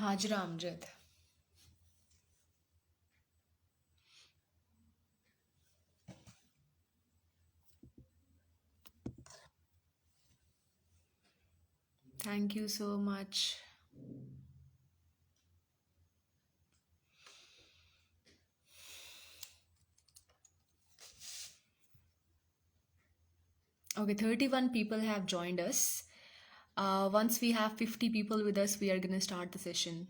Hazra Amjad. Thank you so much. Okay, 31 people have joined us. Once we have 50 people with us, we are going to start the session.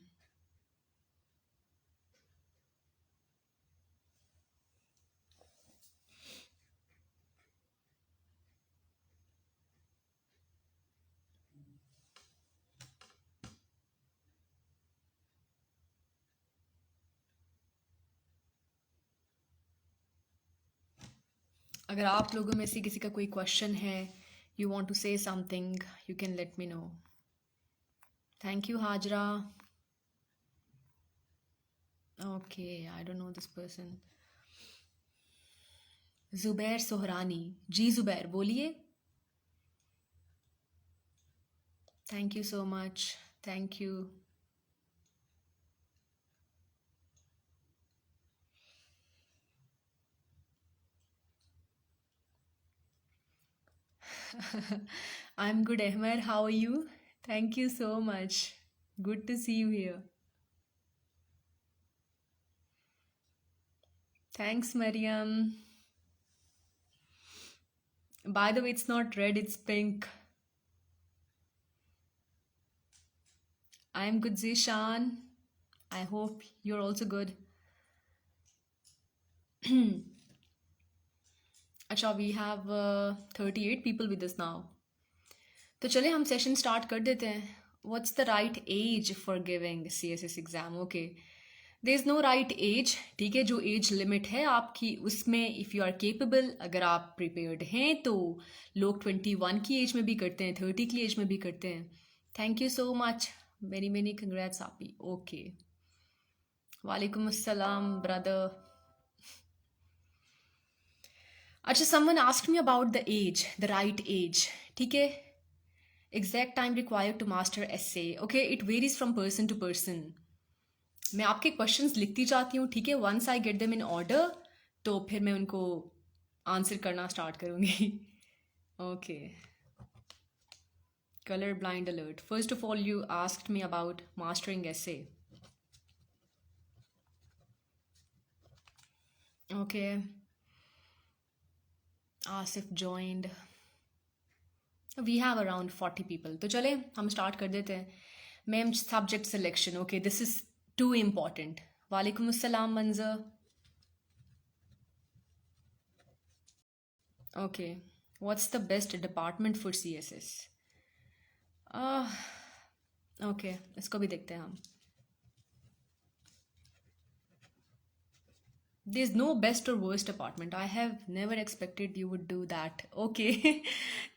अगर आप लोगों में से किसी का कोई क्वेश्चन है, you want to say something, you can let me know. Thank you, Hajra. Okay, I don't know this person. Zubair सोहरानी। जी जुबैर बोलिए। Thank you so much. Thank you. I'm good, Ahmed. How are you? Thank you so much. Good to see you here. Thanks, Mariam. By the way, it's not red, it's pink. I'm good, Zishan. I hope you're also good. अच्छा, we have 38 people with us now. तो चले हम session start कर देते हैं. What's the right age for giving CSS exam? Okay. There is no right age. ठीक है, जो एज लिमिट है आपकी उसमें इफ़ यू आर केपेबल, अगर आप प्रिपेयर्ड हैं तो लोग 21 की एज में भी करते हैं, 30 की एज में भी करते हैं. Thank you so much. Many many congrats आपी. ओके. वालेकुम अस्सलाम ब्रदर. अच्छा, someone asked me about the age, the right age. ठीक है, exact time required to master essay. Okay, it varies from person to person. मैं आपके questions लिखती जाती हूँ. ठीक है, once I get them in order तो फिर मैं उनको आंसर करना स्टार्ट करूँगी. Okay. Colour blind alert. First of all you asked me about mastering essay. Okay. Asif joined. We have around 40 people. तो चले हम स्टार्ट कर देते हैं. Ma'am, subject selection. Okay, this is too important. वालेकुम अस्सलाम Manzar. Okay, what's the best department for CSS? Okay, इसको भी देखते हैं हम. There's no best or worst apartment. I have never expected you would do that. Okay.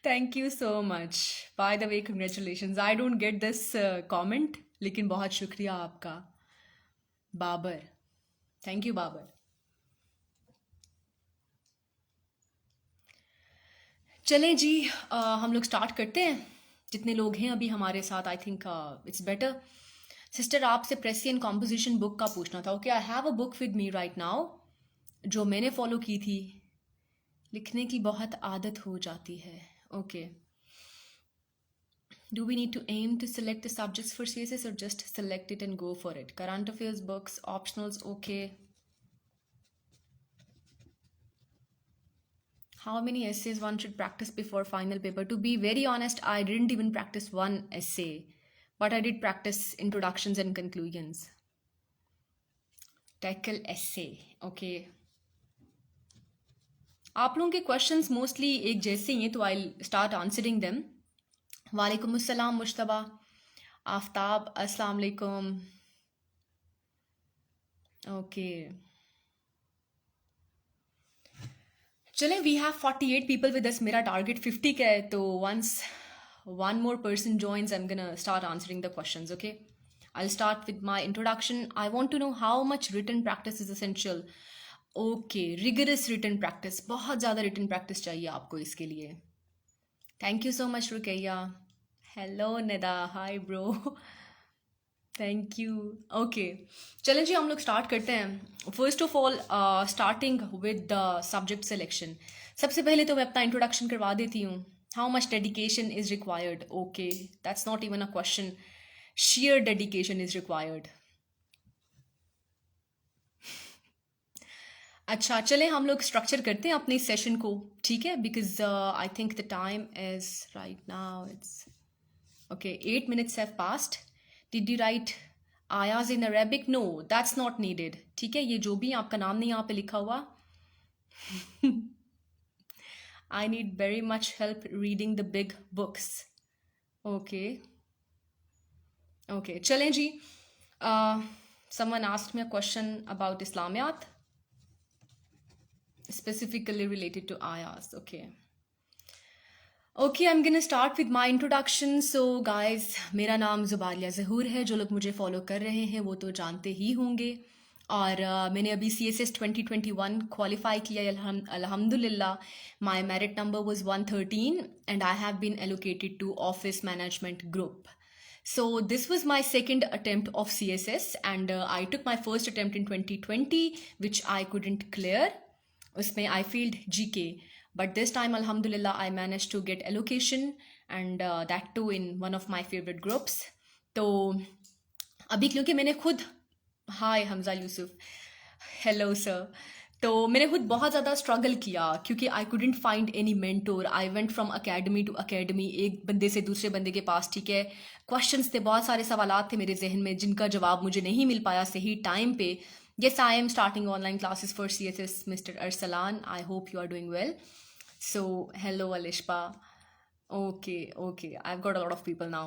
Thank you so much. By the way, congratulations. I don't get this comment, लेकिन बहुत शुक्रिया आपका. Babar. Thank you, Babar. चलें जी, हम लोग स्टार्ट करते हैं. जितने लोग हैं अभी हमारे साथ, I think it's better. Sister, आपसे प्रेसियन कॉम्पोजिशन बुक का पूछना था. Okay, I have a book with me right now जो मैंने फॉलो की थी. लिखने की बहुत आदत हो जाती है. Okay. Do we need to aim to select the subjects for CSS or just select it and go for it? Current affairs, books, optionals, okay. How many essays one should practice before final paper? To be very honest, I didn't even practice one essay, but I did practice introductions and conclusions. Tackle essay, okay. आप लोगों के questions mostly एक जैसे ही हैं, तो I start answering them. वालेकुम अस्सलाम मुश्तबा. आफ्ताब, अस्सलाम वालेकुम. ओके. चलें, we have 48 people with us. मेरा टारगेट 50 का है, तो once one more person joins, I'm gonna start answering the questions. Okay, I'll start with my introduction. I want to know how much written practice is essential. Okay, rigorous written practice. बहुत ज़्यादा written practice चाहिए आपको इसके लिए. Thank you so much, Ruqayya. Hello, Nida. Hi, bro. Thank you. Okay, चलें जी हम लोग start करते हैं। First of all starting with the subject selection. सबसे पहले तो मैं अपना इंट्रोडक्शन करवा देती हूँ। How much dedication is required? Okay, that's not even a question, sheer dedication is required। अच्छा चलें हम लोग स्ट्रक्चर करते हैं अपने सेशन को, ठीक है? Because I think the time is right now it's okay 8 minutes have passed. Did you write आयाज in Arabic? No, that's not needed, ठीक है? ये जो भी आपका नाम नहीं यहाँ पे लिखा हुआ, I need very much help reading the big books. Okay okay चलें जी। Someone asked me a question about Islamiyat, specifically related to ayahs. Okay, I'm gonna start with my introduction. So guys, मेरा नाम ज़ुबारिया ज़हूर है। जो लोग मुझे फॉलो कर रहे हैं वो तो जानते ही होंगे। और मैंने अभी CSS 2021 क्वालिफाई किया अल्हम्दुलिल्लाह। My merit number was 113 and I have been allocated to office management group. So this was my second attempt of CSS and I took my first attempt in 2020 which I couldn't clear. उसमें I failed GK, but this time alhamdulillah I managed to get allocation and that too in one of my favorite groups. तो अभी क्योंकि मैंने खुद, hi Hamza Yusuf, hello sir, तो मैंने खुद बहुत ज़्यादा स्ट्रगल किया क्योंकि I couldn't find any mentor. I went from academy to academy, एक बंदे से दूसरे बंदे के पास, ठीक है? क्वेश्चंस थे, बहुत सारे सवालात थे मेरे जहन में जिनका जवाब मुझे नहीं मिल पाया सही टाइम पे। Yes, I am starting online classes for CSS, Mr. Arsalan. I hope you are doing well. So, hello, Alishpa. Okay. I've got a lot of people now.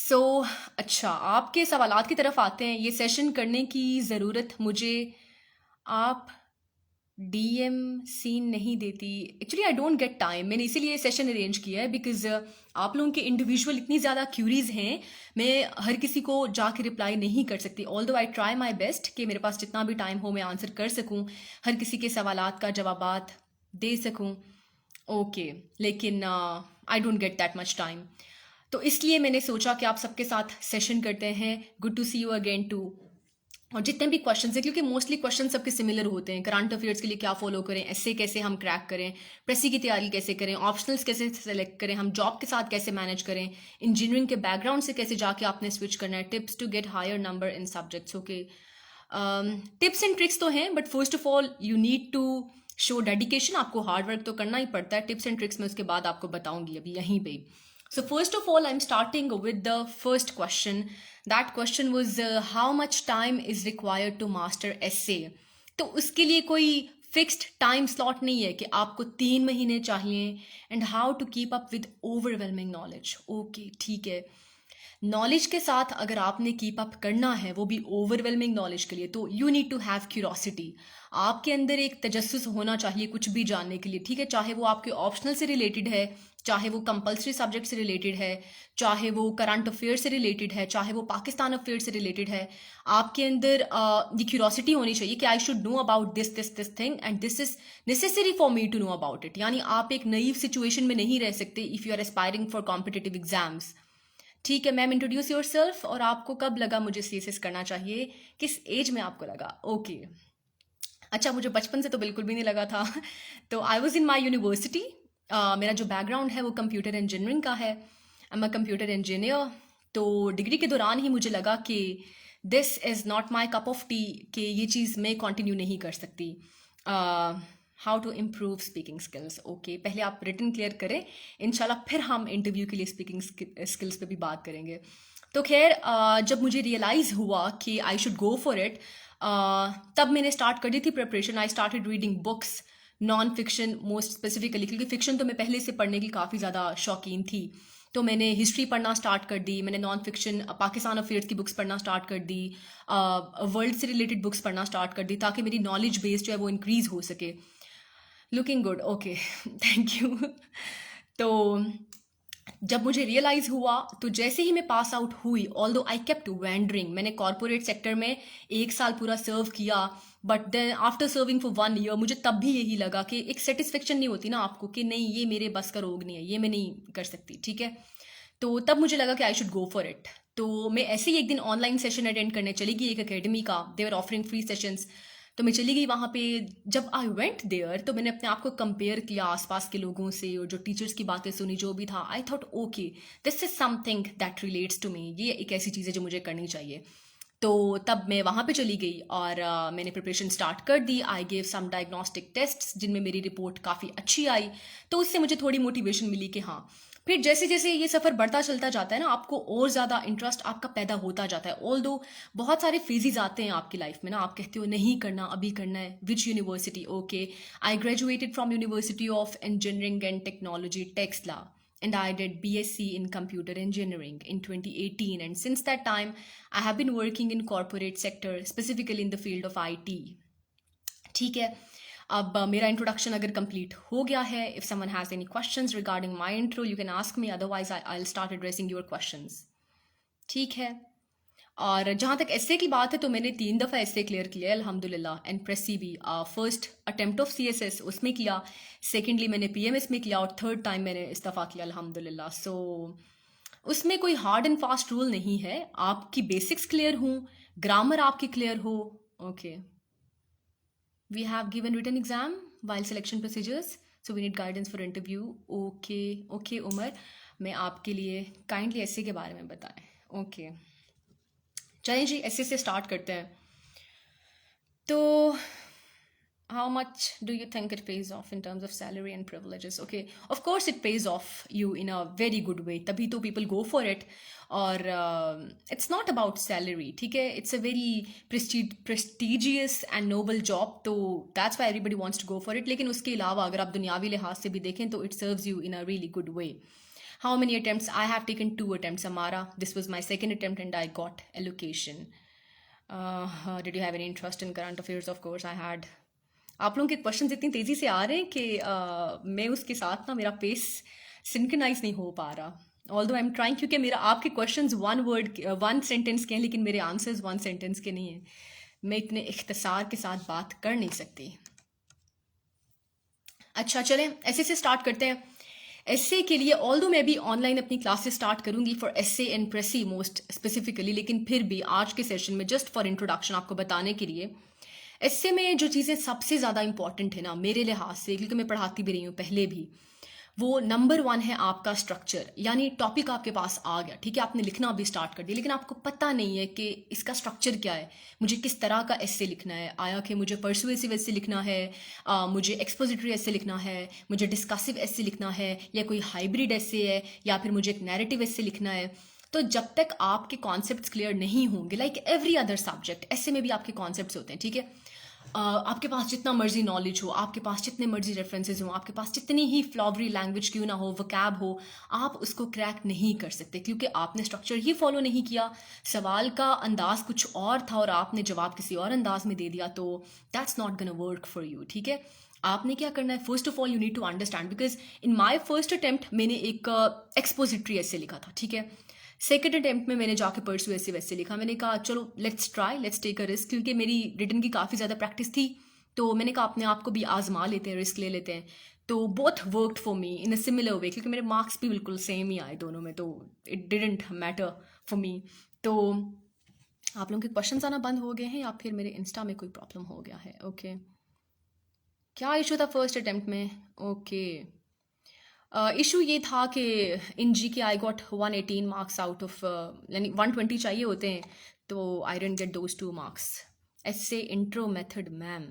So, अच्छा, आपके सवालात की तरफ आते हैं। ये सेशन करने की ज़रूरत मुझे आप DM सीन नहीं देती। Actually I don't get time, मैंने इसीलिए ये सेशन अरेंज किया है बिकॉज आप लोगों के इंडिविजुअल इतनी ज़्यादा क्यूरीज हैं, मैं हर किसी को जाके रिप्लाई नहीं कर सकती। Although I try my best कि मेरे पास जितना भी टाइम हो मैं आंसर कर सकूं, हर किसी के सवालात का जवाबात दे सकूं। ओके, लेकिन I don't get that much time, तो इसलिए मैंने सोचा कि आप सबके साथ सेशन करते हैं। Good to see you again too. और जितने भी क्वेश्चन हैं, क्योंकि मोस्टली क्वेश्चन सबके सिमिलर होते हैं, करंट अफेयर्स के लिए क्या फॉलो करें, एसए कैसे हम क्रैक करें, प्रेसी की तैयारी कैसे करें, ऑप्शनल्स कैसे सेलेक्ट करें, हम जॉब के साथ कैसे मैनेज करें, इंजीनियरिंग के बैकग्राउंड से कैसे जाके आपने स्विच करना है, tips to get higher number in subjects. Okay, tips and tricks तो हैं, but first of all you need to show dedication. आपको हार्ड वर्क तो करना ही पड़ता है। टिप्स एंड ट्रिक्स मैं उसके बाद आपको बताऊंगी अभी यहीं पे। So first of all, I'm starting with the first question. That question was how much time is required to master essay? तो उसके लिए कोई फिक्स्ड टाइम स्लॉट नहीं है कि आपको 3 महीने चाहिए। And how to keep up with overwhelming knowledge. Okay, ठीक है, नॉलेज के साथ अगर आपने कीप अप करना है, वो भी ओवरवेलमिंग नॉलेज के लिए, तो you need to have curiosity. आपके अंदर एक तजस्सुस होना चाहिए कुछ भी जानने के लिए, ठीक है? चाहे वो आपके ऑप्शनल से रिलेटेड है, चाहे वो कंपलसरी सब्जेक्ट से रिलेटेड है, चाहे वो करंट अफेयर से रिलेटेड है, चाहे वो पाकिस्तान अफेयर से रिलेटेड है। आपके अंदर ये क्यूरोसिटी होनी चाहिए कि I should know about this this this thing and this is necessary for me to know about it. यानी आप एक नई सिचुएशन में नहीं रह सकते if you are aspiring for competitive exams. ठीक है मैम, इंट्रोड्यूस योर सेल्फ। और आपको कब लगा मुझे CSS करना चाहिए, किस एज में आपको लगा? ओके, अच्छा, मुझे बचपन से तो बिल्कुल भी नहीं लगा था। तो I was in my university. मेरा जो बैकग्राउंड है वो कंप्यूटर इंजीनियरिंग का है। I am a computer engineer. तो डिग्री के दौरान ही मुझे लगा कि this is not my cup of tea, कि ये चीज़ मैं कंटिन्यू नहीं कर सकती। How to improve speaking skills. Okay, पहले आप रिटन क्लियर करें, इंशाल्लाह फिर हम इंटरव्यू के लिए स्पीकिंग स्किल्स पे भी बात करेंगे। तो खैर जब मुझे रियलाइज़ हुआ कि I should go for it, तब मैंने स्टार्ट कर दी थी preparation. I started reading books, non fiction most specifically, क्योंकि फिक्शन तो मैं पहले से पढ़ने की काफ़ी ज़्यादा शौकीन थी। तो मैंने हिस्ट्री पढ़ना स्टार्ट कर दी, मैंने नॉन फिक्शन पाकिस्तान अफेयर्स की बुक्स पढ़ना स्टार्ट कर दी, वर्ल्ड से रिलेटेड बुक्स पढ़ना स्टार्ट कर दी, ताकि मेरी नॉलेज बेस जो है वो इंक्रीज़ हो सके। Looking good, okay, thank you. तो जब मुझे रियलाइज़ हुआ, तो जैसे ही मैं पास आउट हुई, ऑल्दो आई केप्ट वेंडरिंग, मैंने कॉर्पोरेट सेक्टर में 1 साल पूरा सर्व किया, but then after serving for 1 year मुझे तब भी यही लगा कि एक सेटिस्फेक्शन नहीं होती ना आपको कि नहीं ये मेरे बस का रोग नहीं है, ये मैं नहीं कर सकती, ठीक है? तो तब मुझे लगा कि I should go for it. तो मैं ऐसे ही एक दिन ऑनलाइन सेशन अटेंड करने चली गई एक अकेडमी का, दे वर ऑफरिंग फ्री सेशंस। तो मैं चली गई वहाँ पे। जब आई वेंट देयर तो मैंने अपने आप को कंपेयर किया आसपास के लोगों से, और जो टीचर्स की बातें सुनी, जो भी था, I thought okay this is something that relates to me, ये एक ऐसी चीज़ है जो मुझे करनी चाहिए। तो तब मैं वहाँ पे चली गई और मैंने प्रिपरेशन स्टार्ट कर दी। I gave some diagnostic tests जिनमें मेरी रिपोर्ट काफ़ी अच्छी आई। तो उससे मुझे थोड़ी मोटिवेशन मिली कि हाँ, फिर जैसे जैसे ये सफ़र बढ़ता चलता जाता है ना, आपको और ज़्यादा इंटरेस्ट आपका पैदा होता जाता है। ऑल दो बहुत सारे फेजेस आते हैं आपकी लाइफ में ना, आप कहते हो नहीं करना, अभी करना है। Which university? Okay, I graduated from university of engineering and technology Taxila, and I did BSc in computer engineering in 2018, and since that time I have been working in corporate sector, specifically in the field of IT। ठीक है, अब मेरा introduction अगर complete हो गया है, if someone has any questions regarding my intro you can ask me, otherwise I will start addressing your questions. ठीक है, और जहाँ तक एसए की बात है तो मैंने 3 दफ़ा एसए क्लियर किया है अल्हम्दुलिल्लाह, एंड प्रेसी भी। फर्स्ट अटेम्प्ट ऑफ सीएसएस उसमें किया, सेकेंडली मैंने पीएमएस में किया, और थर्ड टाइम मैंने इस दफ़ा किया अल्हम्दुलिल्लाह। सो उसमें कोई हार्ड एंड फास्ट रूल नहीं है, आपकी बेसिक्स क्लियर हूँ, ग्रामर आपकी क्लियर हो। Okay, we have given written exam while selection procedures, so we need guidance for interview. Okay okay Umar, मैं आपके लिए काइंडली एसए के बारे में बताएं। ओके चलिए जी, एसए से स्टार्ट करते हैं। तो how much do you think it pays off in terms of salary and privileges? Okay, of course it pays off you in a very good way, तभी तो people go for it। और it's not about salary, ठीक है, it's a very prestigious and noble job, तो that's why everybody wants to go for it। लेकिन उसके अलावा अगर आप दुनियावी लिहाज से भी देखें तो it serves you in a really good way। How many attempts? I have taken 2 attempts, Amara. This was my second attempt and I got allocation। Did you have any interest in current affairs? Of course I had। आप लोगों के questions इतनी तेज़ी से आ रहे हैं कि मैं उसके साथ ना मेरा पेस सिंक्रोनाइज नहीं हो पा रहा, ऑल्दो आई एम ट्राइंग, क्योंकि मेरा आपके क्वेश्चंस 1 सेंटेंस के हैं लेकिन मेरे आंसर्स 1 सेंटेंस के नहीं हैं। मैं इतने इख्तिसार के साथ बात कर नहीं सकती। अच्छा चलें, ऐसे से स्टार्ट करते हैं। एसए के लिए ऑल्दो मैं भी ऑनलाइन अपनी क्लासेस स्टार्ट करूंगी for essay and precis most specifically, लेकिन फिर भी आज के सेशन में जस्ट फॉर इंट्रोडक्शन आपको बताने के लिए, एसए में जो चीज़ें सबसे ज़्यादा इंपॉर्टेंट है ना मेरे लिहाज से, क्योंकि मैं पढ़ाती भी रही हूँ पहले भी, वो नंबर 1 है आपका स्ट्रक्चर। यानी टॉपिक आपके पास आ गया, ठीक है, आपने लिखना भी स्टार्ट कर दिया, लेकिन आपको पता नहीं है कि इसका स्ट्रक्चर क्या है, मुझे किस तरह का एस्से लिखना है। आया कि मुझे पर्सुएसिव एस्से लिखना है, मुझे एक्सपोजिटरी एस्से लिखना है, मुझे डिस्कसिव एस्से लिखना है, या कोई हाइब्रिड एस्से है, या फिर मुझे एक नैरेटिव एस्से लिखना है। तो जब तक आपके कॉन्सेप्ट्स क्लियर नहीं होंगे, लाइक एवरी अदर सब्जेक्ट, ऐसे में भी आपके कॉन्सेप्ट्स होते हैं, ठीक है, आपके पास जितना मर्जी नॉलेज हो, आपके पास जितने मर्जी रेफरेंसेस हो, आपके पास जितनी ही फ्लॉवरी लैंग्वेज क्यों ना हो, वोकैब हो, आप उसको क्रैक नहीं कर सकते, क्योंकि आपने स्ट्रक्चर ही फॉलो नहीं किया। सवाल का अंदाज कुछ और था और आपने जवाब किसी और अंदाज में दे दिया, तो that's not gonna work for you. ठीक है, आपने क्या करना है, first of all you need to understand, because in my first attempt मैंने एक एक्सपोजिटरी ऐसे लिखा था, ठीक है। सेकेंड अटेम्प्ट में मैंने जाके परसुएसिव ऐसे लिखा। मैंने कहा चलो let's try, let's take a risk, क्योंकि मेरी रिटन की काफ़ी ज़्यादा प्रैक्टिस थी, तो मैंने कहा अपने आप को भी आजमा लेते हैं, रिस्क ले लेते हैं। तो both worked for me in a similar way, क्योंकि मेरे मार्क्स भी बिल्कुल सेम ही आए दोनों में, तो it didn't matter for me. तो आप लोगों के क्वेश्चंस आना बंद हो गए हैं या फिर मेरे इंस्टा में कोई प्रॉब्लम हो गया है? ओके, क्या इशू था फर्स्ट अटेम्प्ट में? ओके, इशू ये था कि in G K I got 118 marks out of, यानी 120 चाहिए होते हैं, तो I didn't get those 2 marks. Essay intro method ma'am,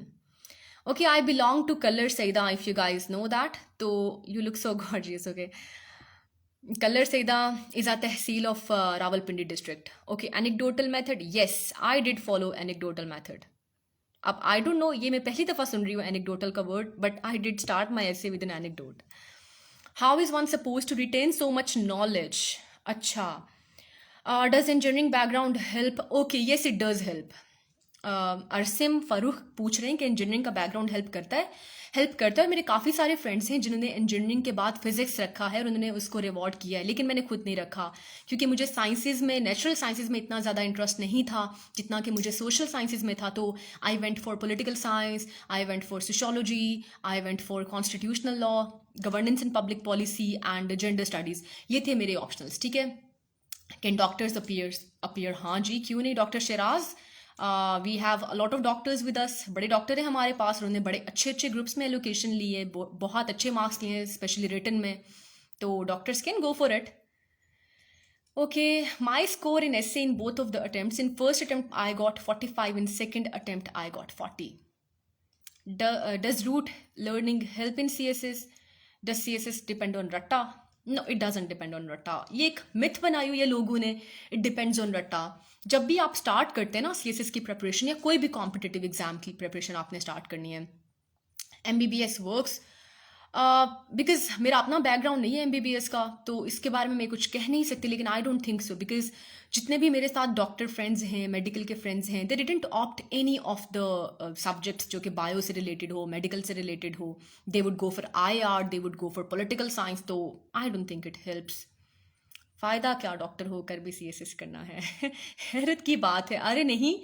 okay, I belong to Kallar Syedan, if you guys know that, तो you look so gorgeous. Okay, Kallar Syedan is a tehsil of Rawalpindi district. Okay, anecdotal method, yes I did follow anecdotal method. अब आई don't no, ये मैं पहली दफ़ा सुन रही हूँ anecdotal का word, but I did start my essay with an anecdote. How is one supposed to retain so much knowledge? अच्छा, does engineering background help? Okay, yes, it does help. अरसिम Farrukh पूछ रहे हैं कि इंजीनियरिंग का बैकग्राउंड हेल्प करता है। मेरे काफ़ी सारे फ्रेंड्स हैं जिन्होंने इंजीनियरिंग के बाद फिजिक्स रखा है और उन्होंने उसको रिवॉर्ड किया है, लेकिन मैंने खुद नहीं रखा क्योंकि मुझे साइंसेज में, नेचुरल साइंसेज में इतना ज़्यादा इंटरेस्ट नहीं था जितना कि मुझे सोशल साइंसेज में था। तो I went for political science, I went for sociology, I went for constitutional law, governance and public policy and gender studies. ये थे मेरे ऑप्शनल्स, ठीक है। Can doctors appear? हाँ जी, क्यों नहीं। Doctor Shiraz, we have a lot of doctors with us. बड़े डॉक्टर हैं हमारे पास, उन्होंने बड़े अच्छे अच्छे ग्रुप्स में एलोकेशन लिए, बहुत अच्छे मार्क्स लिए हैं, स्पेशली रिटन में। तो doctors can go for it. Okay, my score in essay in both of the attempts. In first attempt, I got 45. In second attempt, I got 40. Does root learning help in CSS? Does CSS depend on रट्टा? No, it doesn't depend on रट्टा। ये एक myth बनाई हुई है लोगों ने, it depends on रट्टा। जब भी आप स्टार्ट करते हैं ना CSS की प्रिपरेशन या कोई भी कॉम्पिटिटिव एग्जाम की प्रिपरेशन आपने स्टार्ट करनी है, MBBS वर्क्स बिकॉज मेरा अपना बैकग्राउंड नहीं है MBBS का, तो इसके बारे में मैं कुछ कह नहीं सकती, लेकिन आई डोंट थिंक सो। बिकॉज जितने भी मेरे साथ डॉक्टर फ्रेंड्स हैं, मेडिकल के फ्रेंड्स हैं, they didn't opt any of the subjects जो कि बायो से रिलेटेड हो, मेडिकल से रिलेटेड हो। They would go for IR, they would go for political science. तो I don't think it helps. फ़ायदा क्या डॉक्टर होकर भी CSS करना है? हैरत की बात है। अरे नहीं,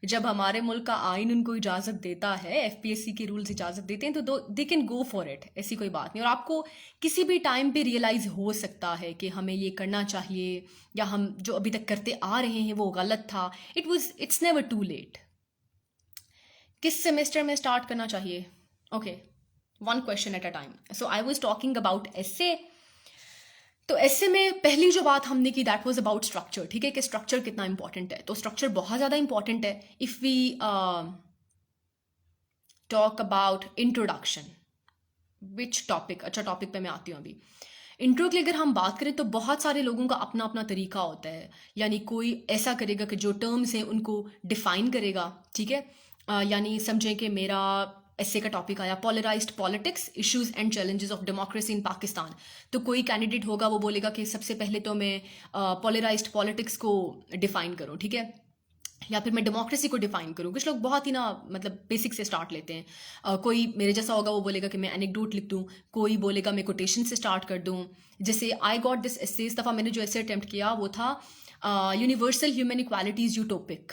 जब हमारे मुल्क का आइन उनको इजाज़त देता है, FPSC के रूल्स इजाज़त देते हैं, तो they can go for it. ऐसी कोई बात नहीं। और आपको किसी भी टाइम पे रियलाइज़ हो सकता है कि हमें ये करना चाहिए, या हम जो अभी तक करते आ रहे हैं वो गलत था। It's never too late. किस सेमेस्टर में स्टार्ट करना चाहिए? Okay, one question at a time. So I was talking about essay। तो ऐसे में पहली जो बात हमने की, दैट वाज अबाउट स्ट्रक्चर, ठीक है, कि स्ट्रक्चर कितना इंपॉर्टेंट है। तो स्ट्रक्चर बहुत ज़्यादा इंपॉर्टेंट है। If we talk about introduction, which topic, अच्छा टॉपिक पे मैं आती हूँ अभी। इंट्रो की अगर हम बात करें तो बहुत सारे लोगों का अपना अपना तरीका होता है। यानी कोई ऐसा करेगा कि जो टर्म्स हैं उनको डिफाइन करेगा, ठीक है। यानी समझें कि मेरा ऐसे का टॉपिक आया polarised politics, issues and challenges of democracy in Pakistan. तो कोई कैंडिडेट होगा वो बोलेगा कि सबसे पहले तो मैं पोलराइज्ड पॉलिटिक्स को डिफाइन करूँ, ठीक है, या फिर मैं डेमोक्रेसी को डिफाइन करूँ। कुछ लोग बहुत ही ना मतलब बेसिक से स्टार्ट लेते हैं। कोई मेरे जैसा होगा वो बोलेगा कि मैं एनेक्डोट लिख दूँ, कोई बोलेगा मैं कोटेशन से स्टार्ट कर दूँ। जैसे आई गॉट दिस एसे, इस दफ़ा मैंने जो ऐसे अटैम्प्ट किया वो था यूनिवर्सल ह्यूमन इक्वालिटीज़ यूटोपिक।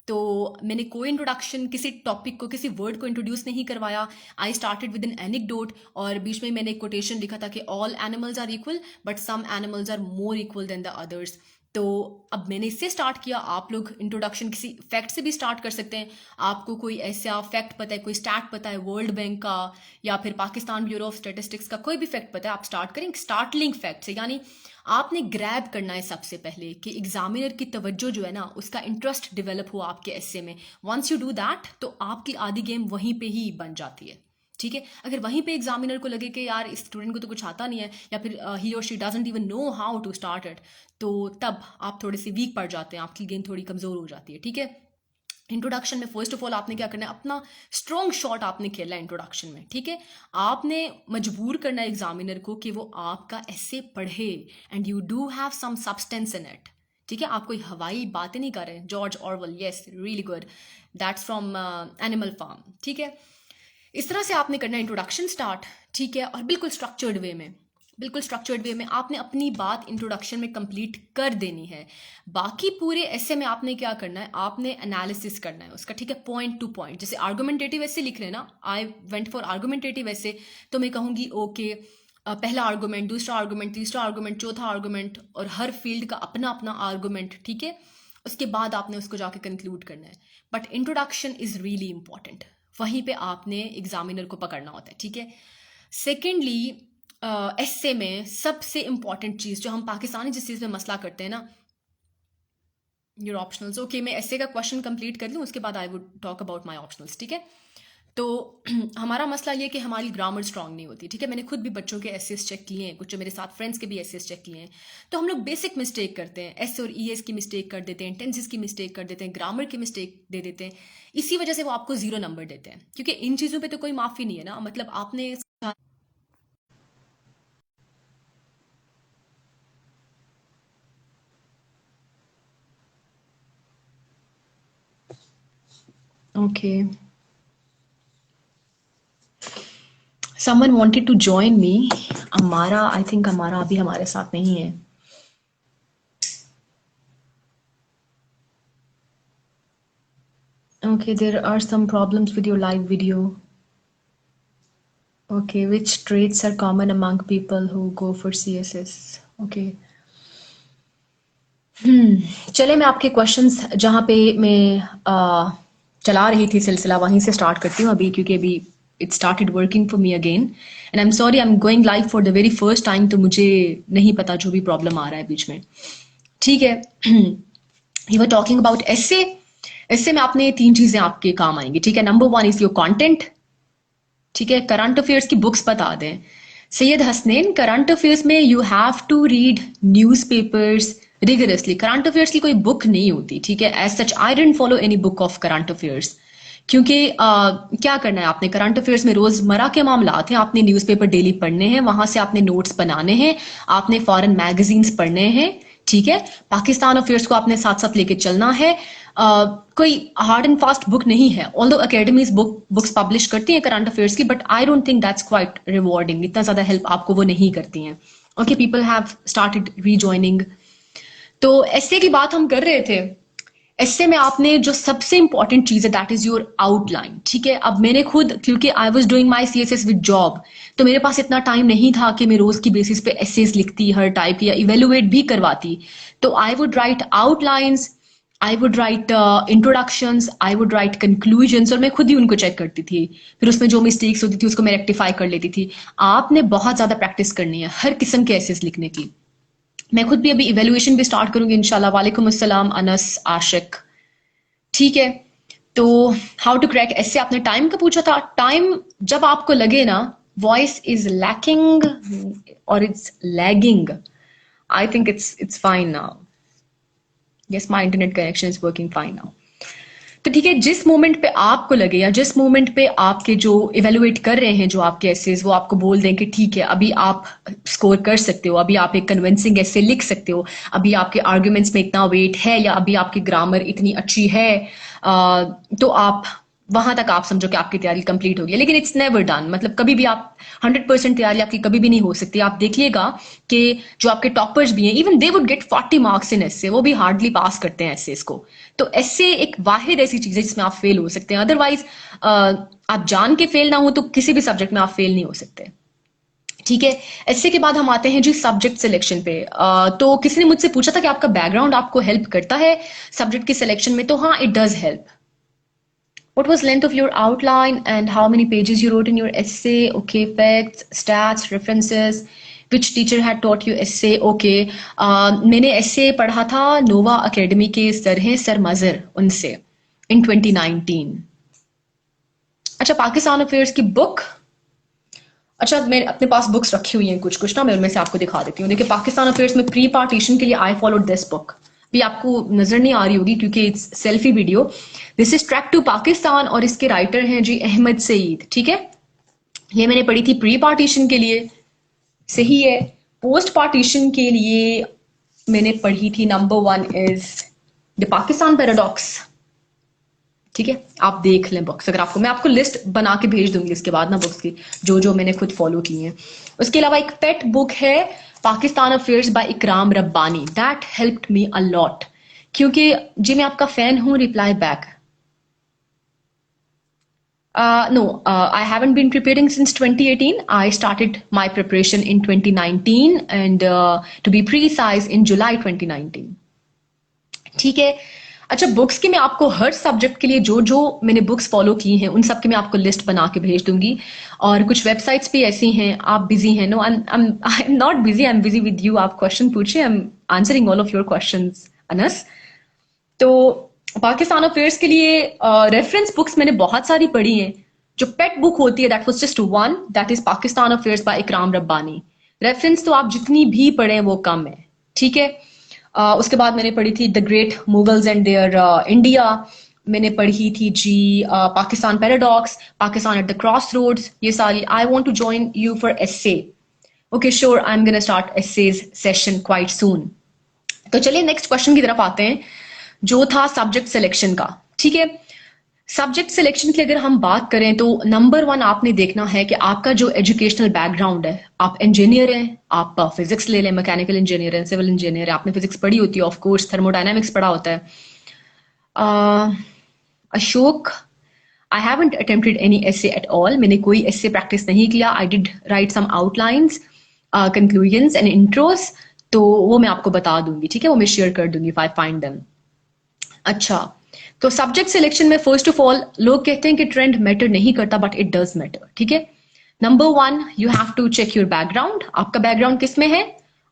तो मैंने कोई इंट्रोडक्शन किसी टॉपिक को, किसी वर्ड को इंट्रोड्यूस नहीं करवाया। I started with an anecdote, और बीच में मैंने एक कोटेशन लिखा था कि all animals are equal but some animals are more equal than the others. तो अब मैंने इससे स्टार्ट किया। आप लोग इंट्रोडक्शन किसी फैक्ट से भी स्टार्ट कर सकते हैं। आपको कोई ऐसा फैक्ट पता है, कोई स्टैट पता है वर्ल्ड बैंक का या फिर पाकिस्तान ब्यूरो ऑफ स्टेटिस्टिक्स का, कोई भी फैक्ट पता है, आप स्टार्ट करें स्टार्टलिंग फैक्ट से। यानी आपने ग्रैब करना है सबसे पहले कि एग्जामिनर की तवज्जो जो है ना, उसका इंटरेस्ट डेवलप हुआ आपके एस्से में। वंस यू डू दैट तो आपकी आधी गेम वहीं पे ही बन जाती है, ठीक है। अगर वहीं पे एग्जामिनर को लगे कि यार इस स्टूडेंट को तो कुछ आता नहीं है, या फिर ही और she doesn't even know how to start it, तो तब आप थोड़े से वीक पड़ जाते हैं, आपकी गेम थोड़ी कमज़ोर हो जाती है, ठीक है। इंट्रोडक्शन में फर्स्ट ऑफ ऑल आपने क्या करना है, अपना स्ट्रॉन्ग शॉट आपने खेलना है इंट्रोडक्शन में, ठीक है। आपने मजबूर करना है एग्जामिनर को कि वो आपका ऐसे पढ़े, and you do have some substance in it, ठीक है। आप कोई हवाई बातें नहीं कर रहे हैं। George Orwell, yes, really good, that's from Animal Farm, ठीक है। इस तरह से आपने करना है इंट्रोडक्शन स्टार्ट, ठीक है, और बिल्कुल स्ट्रक्चर्ड वे में, बिल्कुल स्ट्रक्चर्ड वे में आपने अपनी बात इंट्रोडक्शन में कंप्लीट कर देनी है। बाकी पूरे ऐसे में आपने क्या करना है, आपने एनालिसिस करना है उसका, ठीक है, पॉइंट टू पॉइंट। जैसे आर्गुमेंटेटिव ऐसे लिख रहे हैं ना, आई वेंट फॉर आर्गुमेंटेटिव ऐसे, तो मैं कहूँगी ओके, पहला आर्गुमेंट, दूसरा आर्गुमेंट, तीसरा आर्गुमेंट, चौथा आर्गुमेंट, और हर फील्ड का अपना अपना आर्गुमेंट, ठीक है। उसके बाद आपने उसको जाके कंक्लूड करना है। But introduction is really important, वहीं पे आपने एग्जामिनर को पकड़ना होता है, ठीक है। सेकेंडली, एस्से में सबसे इंपॉर्टेंट चीज़ जो हम पाकिस्तानी जिस चीज़ में मसला करते हैं ना, योर ऑप्शनल्स, ओके, मैं एस्से का क्वेश्चन कंप्लीट कर लूँ, उसके बाद I would talk about my optionals, ठीक है। तो हमारा मसला ये कि हमारी ग्रामर स्ट्रांग नहीं होती, ठीक है। मैंने खुद भी बच्चों के एसेस चेक किए हैं, कुछ जो मेरे साथ फ्रेंड्स के भी एसेस चेक किए हैं। तो हम लोग बेसिक मिस्टेक करते हैं, एस और ई एस की मिस्टेक कर देते हैं, टेंसेस की मिस्टेक कर देते हैं, ग्रामर की मिस्टेक दे देते हैं। इसी वजह से वो आपको 0 नंबर देते हैं, क्योंकि इन चीज़ों पर तो कोई माफ़ी नहीं है ना। मतलब आपने okay, someone wanted to join me. Amara, I think Amara अभी हमारे साथ नहीं है। Okay, there are some problems with your live video. Okay, which traits are common among people who go for CSS? Okay, चले मैं आपके क्वेश्चंस जहाँ पे मैं चला रही थी सिलसिला वहीं से स्टार्ट करती हूँ अभी, क्योंकि अभी it started working for me again and I am sorry, I am going live for the very first time, तो मुझे नहीं पता जो भी प्रॉब्लम आ रहा है बीच में। ठीक है, you were talking about essay. Essay में आपने तीन चीजें आपके काम आएंगी। ठीक है, number one is your content. ठीक है, करंट अफेयर्स की बुक्स बता दें। सैयद हसनैन, करंट अफेयर्स में you have to read newspapers rigorously. Current affairs की कोई बुक नहीं होती। ठीक है, as such I didn't follow any book of current affairs, क्योंकि क्या करना है आपने करंट अफेयर्स में, रोजमर्रा के मामलात हैं, आपने न्यूज़पेपर डेली पढ़ने हैं, वहां से आपने नोट्स बनाने हैं, आपने फॉरेन मैगजीन्स पढ़ने हैं। ठीक है, पाकिस्तान अफेयर्स को आपने साथ साथ लेके चलना है। कोई हार्ड एंड फास्ट बुक नहीं है, ऑल्दो अकेडमीज बुक्स पब्लिश करती हैं करंट अफेयर्स की, but I don't think that's quite rewarding. इतना ज्यादा हेल्प आपको वो नहीं करती हैं। Okay, people have started rejoining. तो एस्से की बात हम कर रहे थे। एस्से में आपने जो सबसे इंपॉर्टेंट चीज है दैट इज योर आउटलाइन। ठीक है, अब मैंने खुद, क्योंकि I was doing my CSS with job, तो मेरे पास इतना टाइम नहीं था कि मैं रोज की बेसिस पे एसेज लिखती हर टाइप या इवेलुएट भी करवाती। तो I would write outlines, I would write introductions, I would write conclusions, और मैं खुद ही उनको चेक करती थी। फिर उसमें जो मिस्टेक्स होती थी उसको मैं रेक्टिफाई कर लेती थी। आपने बहुत ज्यादा प्रैक्टिस करनी है हर किस्म के एसेज लिखने की। मैं खुद भी अभी इवेल्युएशन भी स्टार्ट करूंगी इंशाल्लाह। वालेकुम अस्सलाम अनस आशिक। ठीक है, तो हाउ टू क्रैक एसे, आपने टाइम का पूछा था। टाइम जब आपको लगे ना वॉइस इज लैकिंग और it's lagging, I think it's fine now. Yes, my internet connection is working fine now. तो ठीक है, जिस मोमेंट पे आपको लगे या जिस मोमेंट पे आपके जो इवेलुएट कर रहे हैं जो आपके एसेज, वो आपको बोल दें कि ठीक है अभी आप स्कोर कर सकते हो, अभी आप एक कन्विंसिंग एसे लिख सकते हो, अभी आपके आर्ग्यूमेंट्स में इतना वेट है, या अभी आपकी ग्रामर इतनी अच्छी है, तो आप वहां तक आप समझो कि आपकी तैयारी कंप्लीट हो गई। लेकिन इट्स नेवर डन, मतलब कभी भी आप 100% तैयारी आपकी कभी भी नहीं हो सकती। आप देखिएगा कि जो आपके टॉपर्स भी हैं, even they would get 40 marks in essay, वो भी हार्डली पास करते हैं एसेस को। तो एसे एक वाहिद ऐसी चीज है जिसमें आप फेल हो सकते हैं। अदरवाइज आप जान के फेल ना हो तो किसी भी सब्जेक्ट में आप फेल नहीं हो सकते। ठीक है, एसे के बाद हम आते हैं जी सब्जेक्ट सिलेक्शन पे। तो किसी ने मुझसे पूछा था कि आपका बैकग्राउंड आपको हेल्प करता है सब्जेक्ट की सिलेक्शन में, तो हाँ, it does help. What was length of your outline and how many pages you wrote in your essay? Okay, facts, stats, references. Which teacher had taught you essay? Okay, मैंने essay पढ़ा था नोवा academy के sir हैं sir मजर, उनसे in 2019। अच्छा, Pakistan affairs की book, अच्छा मैं अपने पास बुक्स रखी हुई हैं कुछ कुछ ना, मैं उनमें से आपको दिखा देती हूँ। देखिए, पाकिस्तान अफेयर्स में प्री पार्टीशन के लिए आई फॉलोड दिस बुक। भी आपको नजर नहीं आ रही होगी क्योंकि it's selfie video. This is track to Pakistan और इसके राइटर हैं जी अहमद सईद। ठीक है, ये मैंने पढ़ी थी प्री पार्टीशन के लिए, सही है। पोस्ट पार्टीशन के लिए मैंने पढ़ी थी, number one is the Pakistan paradox. ठीक है, आप देख लें बुक्स, अगर आपको, मैं आपको लिस्ट बना के भेज दूंगी इसके बाद ना बुक्स की, जो जो मैंने खुद फॉलो की हैं। उसके अलावा एक पेट बुक है Pakistan affairs by Ikram Rabbani, that helped me a lot, क्योंकि जी मैं आपका फैन हूं। Reply back, no, I haven't been preparing since 2018. I started my preparation in 2019 and to be precise in July 2019. ठीक है, अच्छा बुक्स की मैं आपको हर सब्जेक्ट के लिए जो जो मैंने बुक्स फॉलो की हैं उन सब की मैं आपको लिस्ट बना के भेज दूंगी। और कुछ वेबसाइट्स भी ऐसी हैं। आप बिजी हैं? No, I am not busy, I am busy with you. आप क्वेश्चन पूछिए, I am answering all of your questions Anas. तो पाकिस्तान अफेयर्स के लिए रेफरेंस बुक्स मैंने बहुत सारी पढ़ी हैं। जो पेट बुक होती है that was just one, that is Pakistan affairs by Ikram Rabbani. Reference तो आप जितनी भी पढ़ें वो कम है। ठीक है, उसके बाद मैंने पढ़ी थी the great Mughals and their India. मैंने पढ़ी थी जी Pakistan paradox, Pakistan at the crossroads, ये सारी। I want to join you for essay. Okay sure, I am gonna start essays session quite soon. तो चलिए नेक्स्ट क्वेश्चन की तरफ आते हैं जो था सब्जेक्ट सिलेक्शन का। ठीक है, सब्जेक्ट सिलेक्शन की अगर हम बात करें तो नंबर वन आपने देखना है कि आपका जो एजुकेशनल बैकग्राउंड है, आप इंजीनियर हैं, आप फिजिक्स ले लें, मैकेनिकल इंजीनियर हैं, सिविल इंजीनियर है, आपने फिजिक्स पढ़ी होती है, ऑफ कोर्स थर्मोडायनामिक्स पढ़ा होता है। Ashok, I haven't attempted any essay at all, मैंने कोई एसे प्रैक्टिस नहीं किया। I did write some outlines, conclusions and intros, तो वो मैं आपको बता दूंगी, ठीक है, वो मैं शेयर कर दूंगी इफ आई फाइंड देम। अच्छा, तो सब्जेक्ट सिलेक्शन में फर्स्ट ऑफ ऑल लोग कहते हैं कि ट्रेंड मैटर नहीं करता, बट इट डज मैटर, ठीक है। Number one, you have to check your background, आपका बैकग्राउंड किस में है।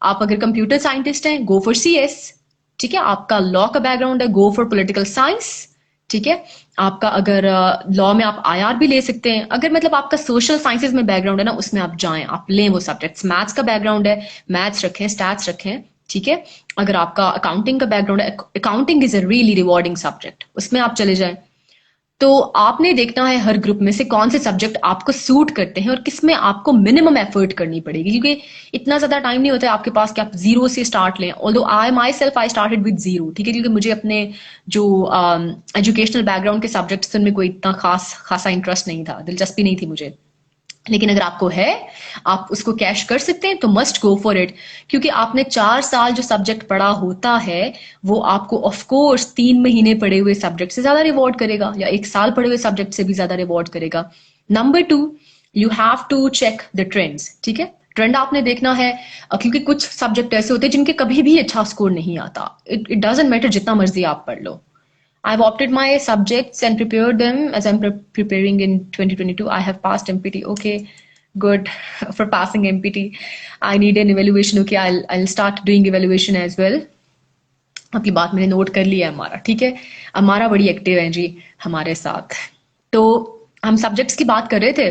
आप अगर कंप्यूटर साइंटिस्ट हैं, गो फॉर सीएस, ठीक है। आपका लॉ का बैकग्राउंड है, गो फॉर पॉलिटिकल साइंस, ठीक है। आपका अगर लॉ में आप आईआर भी ले सकते हैं। अगर मतलब आपका सोशल साइंसेज में बैकग्राउंड है ना, उसमें आप जाएं, आप लें वो सब्जेक्ट्स। मैथ्स का बैकग्राउंड है, मैथ्स रखें, स्टैट्स रखें, ठीक है। अगर आपका अकाउंटिंग का बैकग्राउंड है, accounting is a really rewarding subject, उसमें आप चले जाएं। तो आपने देखना है हर ग्रुप में से कौन से सब्जेक्ट आपको सूट करते हैं और किसमें आपको मिनिमम एफर्ट करनी पड़ेगी, क्योंकि इतना ज्यादा टाइम नहीं होता है आपके पास कि आप जीरो से स्टार्ट लें। Although I my self I started with zero, ठीक है, क्योंकि मुझे अपने जो एजुकेशनल बैकग्राउंड के सब्जेक्ट्स उनमें कोई इतना खासा इंटरेस्ट नहीं था, दिलचस्पी नहीं थी मुझे। लेकिन अगर आपको है, आप उसको कैश कर सकते हैं, तो मस्ट गो फॉर इट, क्योंकि आपने 4 साल जो सब्जेक्ट पढ़ा होता है वो आपको ऑफ कोर्स 3 महीने पढ़े हुए सब्जेक्ट से ज्यादा रिवॉर्ड करेगा, या 1 साल पढ़े हुए सब्जेक्ट से भी ज्यादा रिवॉर्ड करेगा। Number two, you have to check the trends, ठीक है। ट्रेंड आपने देखना है, क्योंकि कुछ सब्जेक्ट ऐसे होते हैं जिनके कभी भी अच्छा स्कोर नहीं आता। इट डजंट मैटर जितना मर्जी आप पढ़ लो। I've opted my subjects and prepared them as I'm preparing in 2022. I have passed MPT. Okay, good for passing MPT. I need an evaluation. Okay, I'll start doing evaluation as well. आपकी बात मैंने note कर लिया है हमारा, ठीक है। हमारा बड़ी एक्टिव है जी हमारे साथ। तो हम सब्जेक्ट्स की बात कर रहे थे।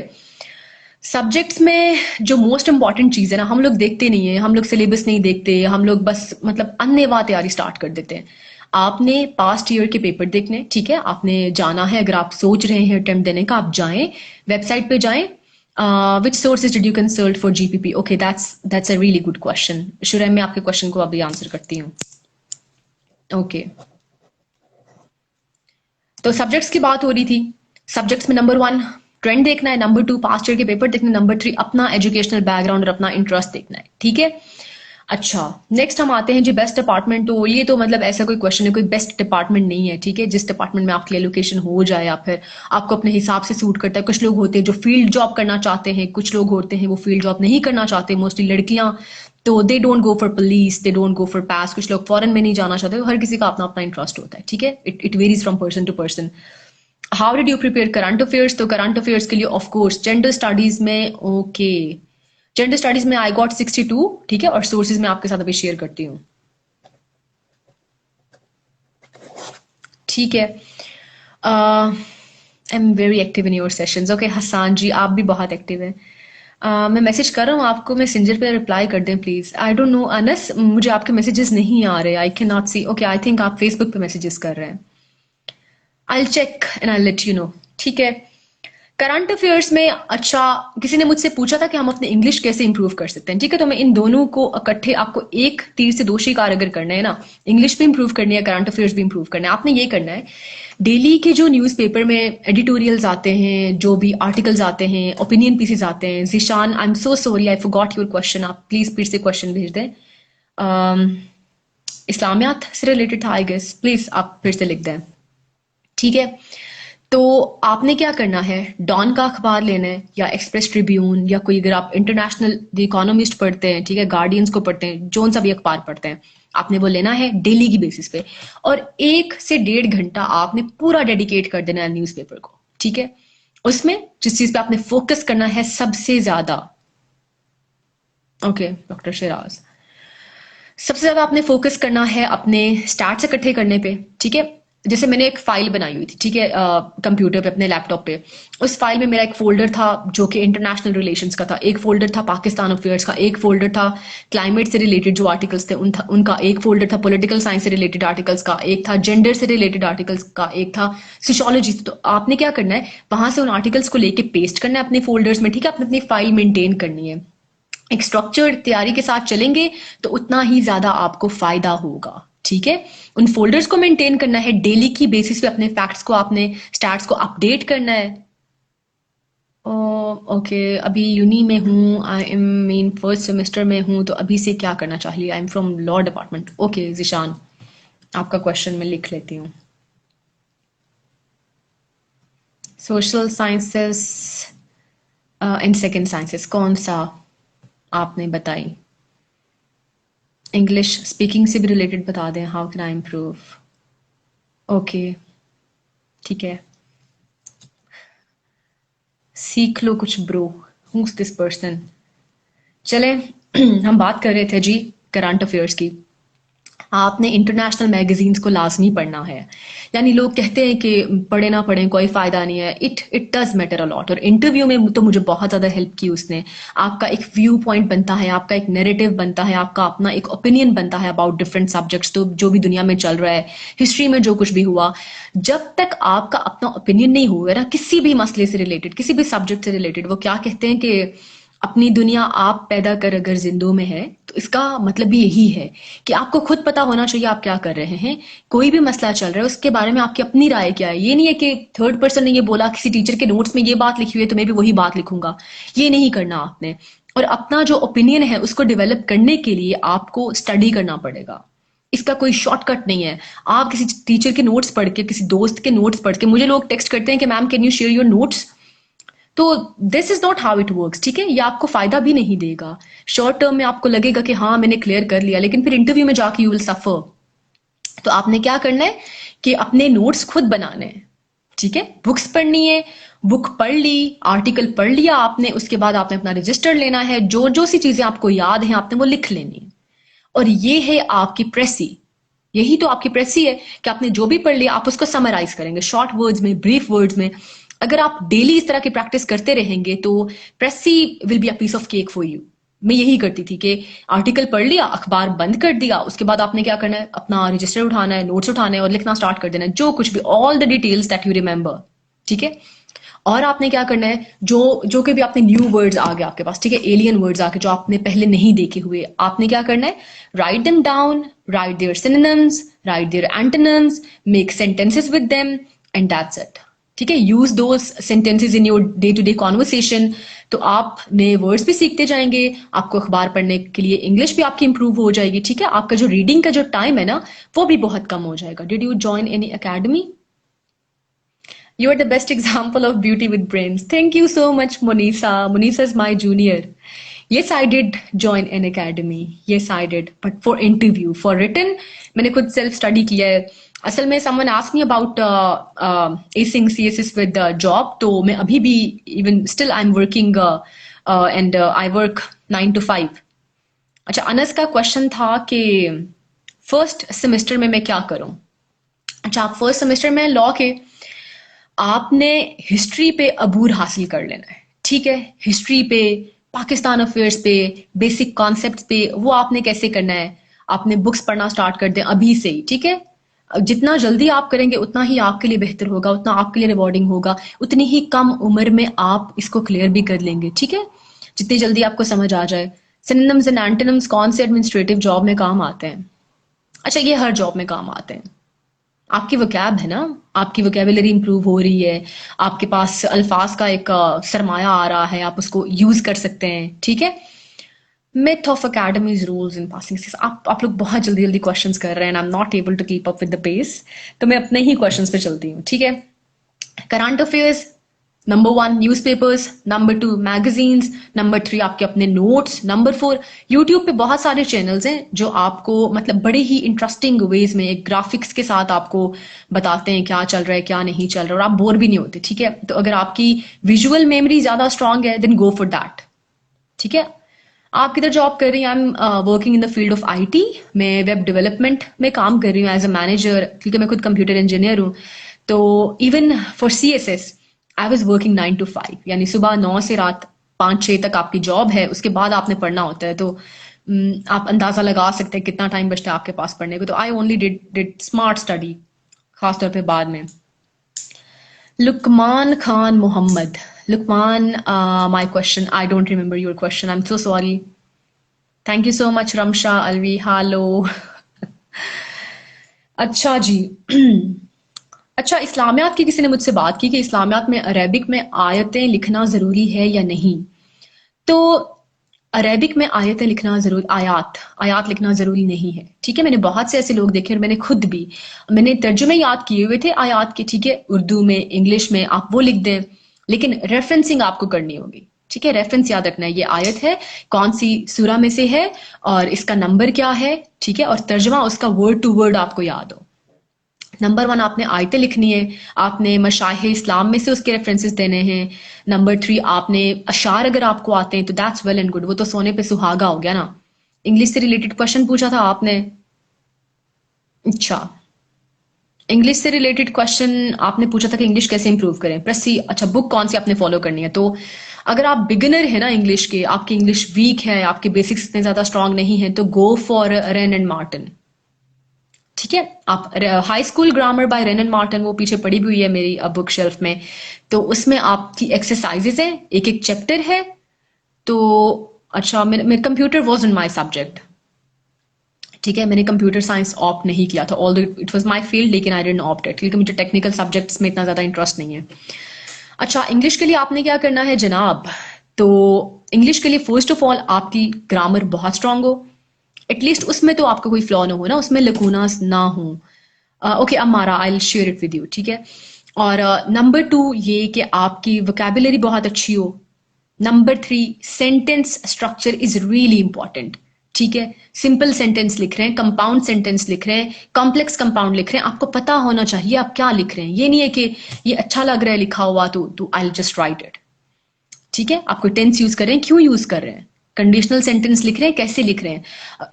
सब्जेक्ट्स में जो मोस्ट इंपॉर्टेंट चीज़ है ना, हम लोग देखते नहीं है, हम लोग सिलेबस नहीं देखते, हम लोग बस मतलब अन्यवा तैयारी स्टार्ट कर देते हैं। आपने पास्ट ईयर के पेपर देखने, ठीक है, आपने जाना है। अगर आप सोच रहे हैं अटेम्प्ट देने का, आप जाएं, वेबसाइट पे जाएं। Which sources did you consult for GPP? Okay, that's a really good question. शुरू मैं आपके क्वेश्चन को अभी आंसर करती हूँ। ओके, तो सब्जेक्ट्स की बात हो रही थी। सब्जेक्ट्स में नंबर वन ट्रेंड देखना है, नंबर टू पास्ट ईयर के पेपर देखना है, नंबर थ्री अपना एजुकेशनल बैकग्राउंड और अपना इंटरेस्ट देखना है, ठीक है। अच्छा, नेक्स्ट हम आते हैं जी बेस्ट डिपार्टमेंट। तो ये तो मतलब ऐसा कोई क्वेश्चन है, कोई बेस्ट डिपार्टमेंट नहीं है, ठीक है। जिस डिपार्टमेंट में आपकी एलोकेशन हो जाए या फिर आपको अपने हिसाब से सूट करता है। कुछ लोग होते हैं जो फील्ड जॉब करना चाहते हैं, कुछ लोग होते हैं वो फील्ड जॉब नहीं करना चाहते, मोस्टली लड़कियां। तो they don't go for police, they don't go for PAS. कुछ लोग फॉरेन में नहीं जाना चाहते। हर किसी का अपना अपना इंटरेस्ट होता है, ठीक है। It varies from person to person. How did you prepare current affairs? तो करंट अफेयर्स के लिए ऑफ कोर्स जेंडर स्टडीज में, ओके, जेंडर स्टडीज में आई गॉट 62, ठीक है। और सोर्सेज में आपके साथ अभी शेयर करती हूँ, ठीक है। I am very active in your sessions. Okay Hassan ji, आप भी बहुत एक्टिव हैं। मैं मैसेज कर रहा हूँ आपको, मैसेंजर पे रिप्लाई कर दें please. I don't know Anas, मुझे आपके मैसेजेस नहीं आ रहे, I can not see. Okay, I think आप फेसबुक पे मैसेजेस कर रहे हैं। I check and I let you know, ठीक है। करंट अफेयर्स में, अच्छा, किसी ने मुझसे पूछा था कि हम अपने इंग्लिश कैसे इंप्रूव कर सकते हैं, ठीक है। तो मैं इन दोनों को इकट्ठे, आपको एक तीर से दो शिकार अगर करना है ना, इंग्लिश भी इंप्रूव करनी है, करंट अफेयर्स भी इंप्रूव करना है। आपने ये करना है, डेली के जो न्यूज़पेपर में एडिटोरियल्स आते हैं, जो भी आर्टिकल्स आते हैं, ओपिनियन पीसेस आते हैं। Zeeshan, I am so sorry I forgot your question, आप प्लीज फिर से क्वेश्चन भेज दें। इस्लामियात से रिलेटेड था आई गेस, प्लीज आप फिर से लिख दें, ठीक है। तो आपने क्या करना है, डॉन का अखबार लेना है या एक्सप्रेस ट्रिब्यून, या कोई अगर आप इंटरनेशनल द इकोनॉमिस्ट पढ़ते हैं, ठीक है, गार्डियंस को पढ़ते हैं, जोन सा भी अखबार पढ़ते हैं, आपने वो लेना है डेली की बेसिस पे। और 1 से 1.5 घंटा आपने पूरा डेडिकेट कर देना है न्यूज़पेपर को, ठीक है। उसमें जिस चीज पे आपने फोकस करना है सबसे ज्यादा, ओके डॉक्टर शिराज, सबसे ज्यादा आपने फोकस करना है अपने स्टैट्स इकट्ठे करने पे, ठीक है। जैसे मैंने एक फाइल बनाई हुई थी, ठीक है, कंप्यूटर पे, अपने लैपटॉप पे। उस फाइल में मेरा एक फोल्डर था जो कि इंटरनेशनल रिलेशंस का था, एक फोल्डर था पाकिस्तान अफेयर्स का, एक फोल्डर था क्लाइमेट से रिलेटेड जो आर्टिकल्स थे उनका, एक फोल्डर था पॉलिटिकल साइंस से रिलेटेड आर्टिकल्स का, एक था जेंडर से रिलेटेड आर्टिकल्स का, एक था सोशियोलॉजी। तो आपने क्या करना है, वहां से उन आर्टिकल्स को लेके पेस्ट करना है अपने फोल्डर्स में, ठीक है। आपने अपनी फाइल मेंटेन करनी है। एक स्ट्रक्चर्ड तैयारी के साथ चलेंगे तो उतना ही ज्यादा आपको फायदा होगा, ठीक है, उन फोल्डर्स को मेंटेन करना है, डेली की बेसिस पे अपने फैक्ट्स को, आपने स्टैट्स को अपडेट करना है। ओके, अभी यूनी में हूँ, I am mean first semester में हूँ, तो अभी से क्या करना चाहिए? I am from law department. Okay Zeeshan, आपका क्वेश्चन मैं लिख लेती हूँ। Social sciences and second sciences कौन सा आपने बताई? इंग्लिश स्पीकिंग से भी रिलेटेड बता दें, how can I improve? Okay ठीक है, सीख लो कुछ ब्रो, हूज दिस पर्सन। चले हम बात कर रहे थे जी करंट अफेयर्स की। आपने इंटरनेशनल मैगजीन्स को लाजमी पढ़ना है। यानी लोग कहते हैं कि पढ़े ना पढ़ें कोई फायदा नहीं है, it does matter a lot. और इंटरव्यू में तो मुझे बहुत ज्यादा हेल्प की उसने। आपका एक व्यू पॉइंट बनता है, आपका एक नैरेटिव बनता है, आपका अपना एक ओपिनियन बनता है अबाउट डिफरेंट सब्जेक्ट्स, तो जो भी दुनिया में चल रहा है, हिस्ट्री में जो कुछ भी हुआ। जब तक आपका अपना ओपिनियन नहीं होगा ना किसी भी मसले से रिलेटेड, किसी भी सब्जेक्ट से रिलेटेड, वो क्या कहते हैं कि अपनी दुनिया आप पैदा कर अगर जिंदों में है, तो इसका मतलब भी यही है कि आपको खुद पता होना चाहिए आप क्या कर रहे हैं। कोई भी मसला चल रहा है उसके बारे में आपकी अपनी राय क्या है। ये नहीं है कि थर्ड पर्सन ने ये बोला, किसी टीचर के नोट्स में ये बात लिखी हुई है तो मैं भी वही बात लिखूंगा। ये नहीं करना आपने। और अपना जो ओपिनियन है उसको डेवलप करने के लिए आपको स्टडी करना पड़ेगा। इसका कोई शॉर्टकट नहीं है। आप किसी टीचर के नोट्स पढ़ के, किसी दोस्त के नोट्स पढ़ के, मुझे लोग टेक्स्ट करते हैं कि ma'am can you share your notes, तो this is not how it works. ठीक है, ये आपको फायदा भी नहीं देगा। शॉर्ट टर्म में आपको लगेगा कि हाँ मैंने क्लियर कर लिया, लेकिन फिर इंटरव्यू में जाके यू विल सफर। तो आपने क्या करना है कि अपने नोट्स खुद बनाने हैं। ठीक है, बुक्स पढ़नी है, बुक पढ़ ली, आर्टिकल पढ़ लिया आपने, उसके बाद आपने अपना रजिस्टर लेना है, जो जो सी चीजें आपको याद हैं आपने वो लिख लेनी है। और ये है आपकी प्रेसी, यही तो आपकी प्रेसी है कि आपने जो भी पढ़ लिया आप उसको समराइज करेंगे शॉर्ट वर्ड्स में, ब्रीफ वर्ड्स में। अगर आप डेली इस तरह की प्रैक्टिस करते रहेंगे तो precis will be a piece of cake for you. मैं यही करती थी कि आर्टिकल पढ़ लिया, अखबार बंद कर दिया, उसके बाद आपने क्या करना है, अपना रजिस्टर उठाना है, नोट्स उठाने हैं और लिखना स्टार्ट कर देना है, जो कुछ भी, all the details that you remember. ठीक है, और आपने क्या करना है, जो जो कि भी आपने न्यू वर्ड्स आ गए आपके पास, ठीक है, एलियन वर्ड्स आ गए जो आपने पहले नहीं देखे हुए, आपने क्या करना है, write them down, write their synonyms, write their antonyms, make sentences with them, and that's it. ठीक है, use those sentences in your day to day conversation. तो आप नए वर्ड्स भी सीखते जाएंगे, आपको अखबार पढ़ने के लिए इंग्लिश भी आपकी इंप्रूव हो जाएगी। ठीक है, आपका जो रीडिंग का जो टाइम है ना वो भी बहुत कम हो जाएगा। Did you join any academy? You are the best example of beauty with brains. Thank you so much, Monisa. Monisa is my junior. Yes, I did join an academy. Yes, I did. But for interview, for written, मैंने खुद self study किया है. असल में someone asked me about acing CSS with job. तो मैं अभी भी even still I'm working and I work 9 to 5. अच्छा, अनस का क्वेश्चन था कि फर्स्ट सेमेस्टर में मैं क्या करूं? अच्छा, आप फर्स्ट सेमेस्टर में लॉ के आपने हिस्ट्री पे अबूर हासिल कर लेना है। ठीक है, हिस्ट्री पे, पाकिस्तान अफेयर्स पे, बेसिक कॉन्सेप्ट्स पे, वो आपने कैसे करना है, आपने बुक्स पढ़ना स्टार्ट कर दें अभी से ही। ठीक है, जितना जल्दी आप करेंगे उतना ही आपके लिए बेहतर होगा, उतना आपके लिए रिवॉर्डिंग होगा, उतनी ही कम उम्र में आप इसको क्लियर भी कर लेंगे। ठीक है, जितनी जल्दी आपको समझ आ जाए। सिनोनिम्स एंड एंटोनिम्स कौन से एडमिनिस्ट्रेटिव जॉब में काम आते हैं? अच्छा, ये हर जॉब में काम आते हैं। आपकी वोकैब है ना, आपकी वोकेबलरी इंप्रूव हो रही है, आपके पास अल्फाज का एक सरमाया आ रहा है, आप उसको यूज कर सकते हैं। ठीक है, myth of academies rules in passing skills। आप लोग बहुत जल्दी जल्दी क्वेश्चंस कर रहे हैं, I am not able to keep up with the pace, तो मैं अपने ही क्वेश्चंस पे चलती हूँ। ठीक है, current affairs, number 1 newspapers, number 2 magazines, number 3 आपके अपने नोट्स, नंबर 4 यूट्यूब पे बहुत सारे चैनल्स हैं जो आपको मतलब बड़े ही इंटरेस्टिंग वेज में एक ग्राफिक्स के साथ आपको बताते हैं क्या चल रहा है क्या नहीं चल रहा, और आप बोर भी नहीं होते। ठीक है, तो अगर आपकी विजुअल मेमोरी ज्यादा स्ट्रांग है देन गो फॉर दैट। ठीक है, आप किधर जॉब कर रही हैं? I am working in the field of IT. मैं वेब डेवलपमेंट में काम कर रही हूँ एज अ मैनेजर, क्योंकि मैं खुद कंप्यूटर इंजीनियर हूँ। तो even for CSS I was working 9 to 5, यानी सुबह 9 से रात 5-6 तक आपकी जॉब है, उसके बाद आपने पढ़ना होता है। तो आप अंदाजा लगा सकते हैं कितना टाइम बचता है आपके पास पढ़ने को। तो I only did smart study, खासतौर पे बाद में। Lukman Khan Muhammad. Lukman, my question, I don't remember your question. I'm so sorry. Thank you so much, Ramsha Alvi. Hello. अच्छा जी। अच्छा, इस्लामियात की किसी ने मुझसे बात की कि इस्लामियात में अरेबिक में आयतें लिखना ज़रूरी है या नहीं। तो अरेबिक में आयतें लिखना ज़रूर आयात आयात लिखना ज़रूरी नहीं है। ठीक है, मैंने बहुत से ऐसे लोग देखे और मैंने खुद भी मैंने तर्जुमे याद किए हुए थे आयात के। ठीक है, उर्दू में, इंग्लिश में आप वो लिख दें, लेकिन रेफरेंसिंग आपको करनी होगी। ठीक है, रेफरेंस याद रखना है, ये आयत है, कौन सी सूरा में से है और इसका नंबर क्या है। ठीक है, और तर्जुमा उसका वर्ड टू वर्ड आपको याद हो। नंबर वन, आपने आयतें लिखनी है, आपने मशाइख इस्लाम में से उसके रेफरेंसेस देने हैं। नंबर थ्री, आपने अशार अगर आपको आते हैं तो दैट्स वेल एंड गुड, वो तो सोने पे सुहागा हो गया ना। इंग्लिश से रिलेटेड क्वेश्चन पूछा था आपने। अच्छा, इंग्लिश से रिलेटेड क्वेश्चन आपने पूछा था कि इंग्लिश कैसे इंप्रूव करें, प्रेस सी। अच्छा, बुक कौन सी आपने फॉलो करनी है। तो अगर आप बिगिनर है ना इंग्लिश के, आपकी इंग्लिश वीक है, आपके बेसिक्स इतने ज्यादा स्ट्रांग नहीं है, तो go for rain and Martin. ठीक है, आप high school grammar bye Wren and Martin, वो पीछे पड़ी हुई है मेरी बुक शेल्फ में। तो उसमें आपकी एक्सरसाइजेस हैं, एक एक चैप्टर है। तो अच्छा, मेरे computer was in my subject. ठीक है, मैंने कंप्यूटर साइंस ऑप्ट नहीं किया था, although it was my field, लेकिन आई डिडंट ऑप्ट इट क्योंकि मुझे टेक्निकल सब्जेक्ट्स में इतना ज़्यादा इंटरेस्ट नहीं है। अच्छा, इंग्लिश के लिए आपने क्या करना है जनाब। तो इंग्लिश के लिए फर्स्ट ऑफ ऑल आपकी ग्रामर बहुत स्ट्रांग हो, एटलीस्ट उसमें तो आपका कोई फ्लॉ ना हो ना, उसमें लकूनास ना हो। ओके अमारा, I will share it with you. ठीक है, और नंबर टू ये कि आपकी वोकैबुलरी बहुत अच्छी हो। Number three, sentence structure is really important. ठीक है, सिंपल सेंटेंस लिख रहे हैं, कंपाउंड सेंटेंस लिख रहे हैं, कॉम्प्लेक्स कंपाउंड लिख रहे हैं, आपको पता होना चाहिए आप क्या लिख रहे हैं। ये नहीं है कि ये अच्छा लग रहा है लिखा हुआ तो आई जस्ट राइट इट। ठीक है, आप कोई टेंस यूज कर रहे हैं, क्यों यूज कर रहे हैं, कंडीशनल सेंटेंस लिख रहे हैं, कैसे लिख रहे हैं,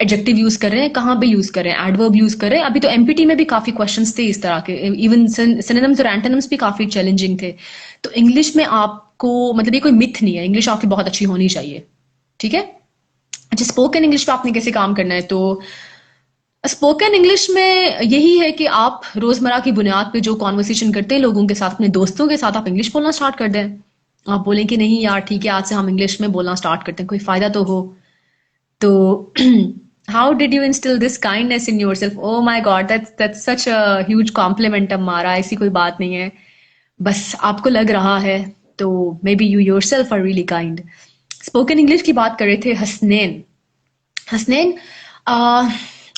एडजेक्टिव यूज कर रहे हैं, कहाँ पे यूज कर रहे हैं, एडवर्ब यूज कर रहे हैं। अभी तो एमपीटी में भी काफी क्वेश्चंस थे इस तरह के, इवन सिनोनिम्स और एंटोनिम्स भी काफी चैलेंजिंग थे। तो इंग्लिश में आपको मतलब ये कोई मिथ नहीं है, इंग्लिश आपकी बहुत अच्छी होनी चाहिए। ठीक है, अच्छा, स्पोकन इंग्लिश पे आपने कैसे काम करना है। तो स्पोकन इंग्लिश में यही है कि आप रोजमर्रा की बुनियाद पे जो कॉन्वर्सेशन करते हैं लोगों के साथ, अपने दोस्तों के साथ, आप इंग्लिश बोलना स्टार्ट कर दें। आप बोलें कि नहीं यार ठीक है, आज से हम इंग्लिश में बोलना स्टार्ट करते हैं, कोई फायदा तो हो। तो how did you instil this kindness in yourself. Oh my God, that's such a huge compliment हमारा, ऐसी कोई बात नहीं है, बस आपको लग रहा है। तो maybe you yourself are really kind. Spoken English की बात कर रहे थे हसनैन। हसनैन, अ,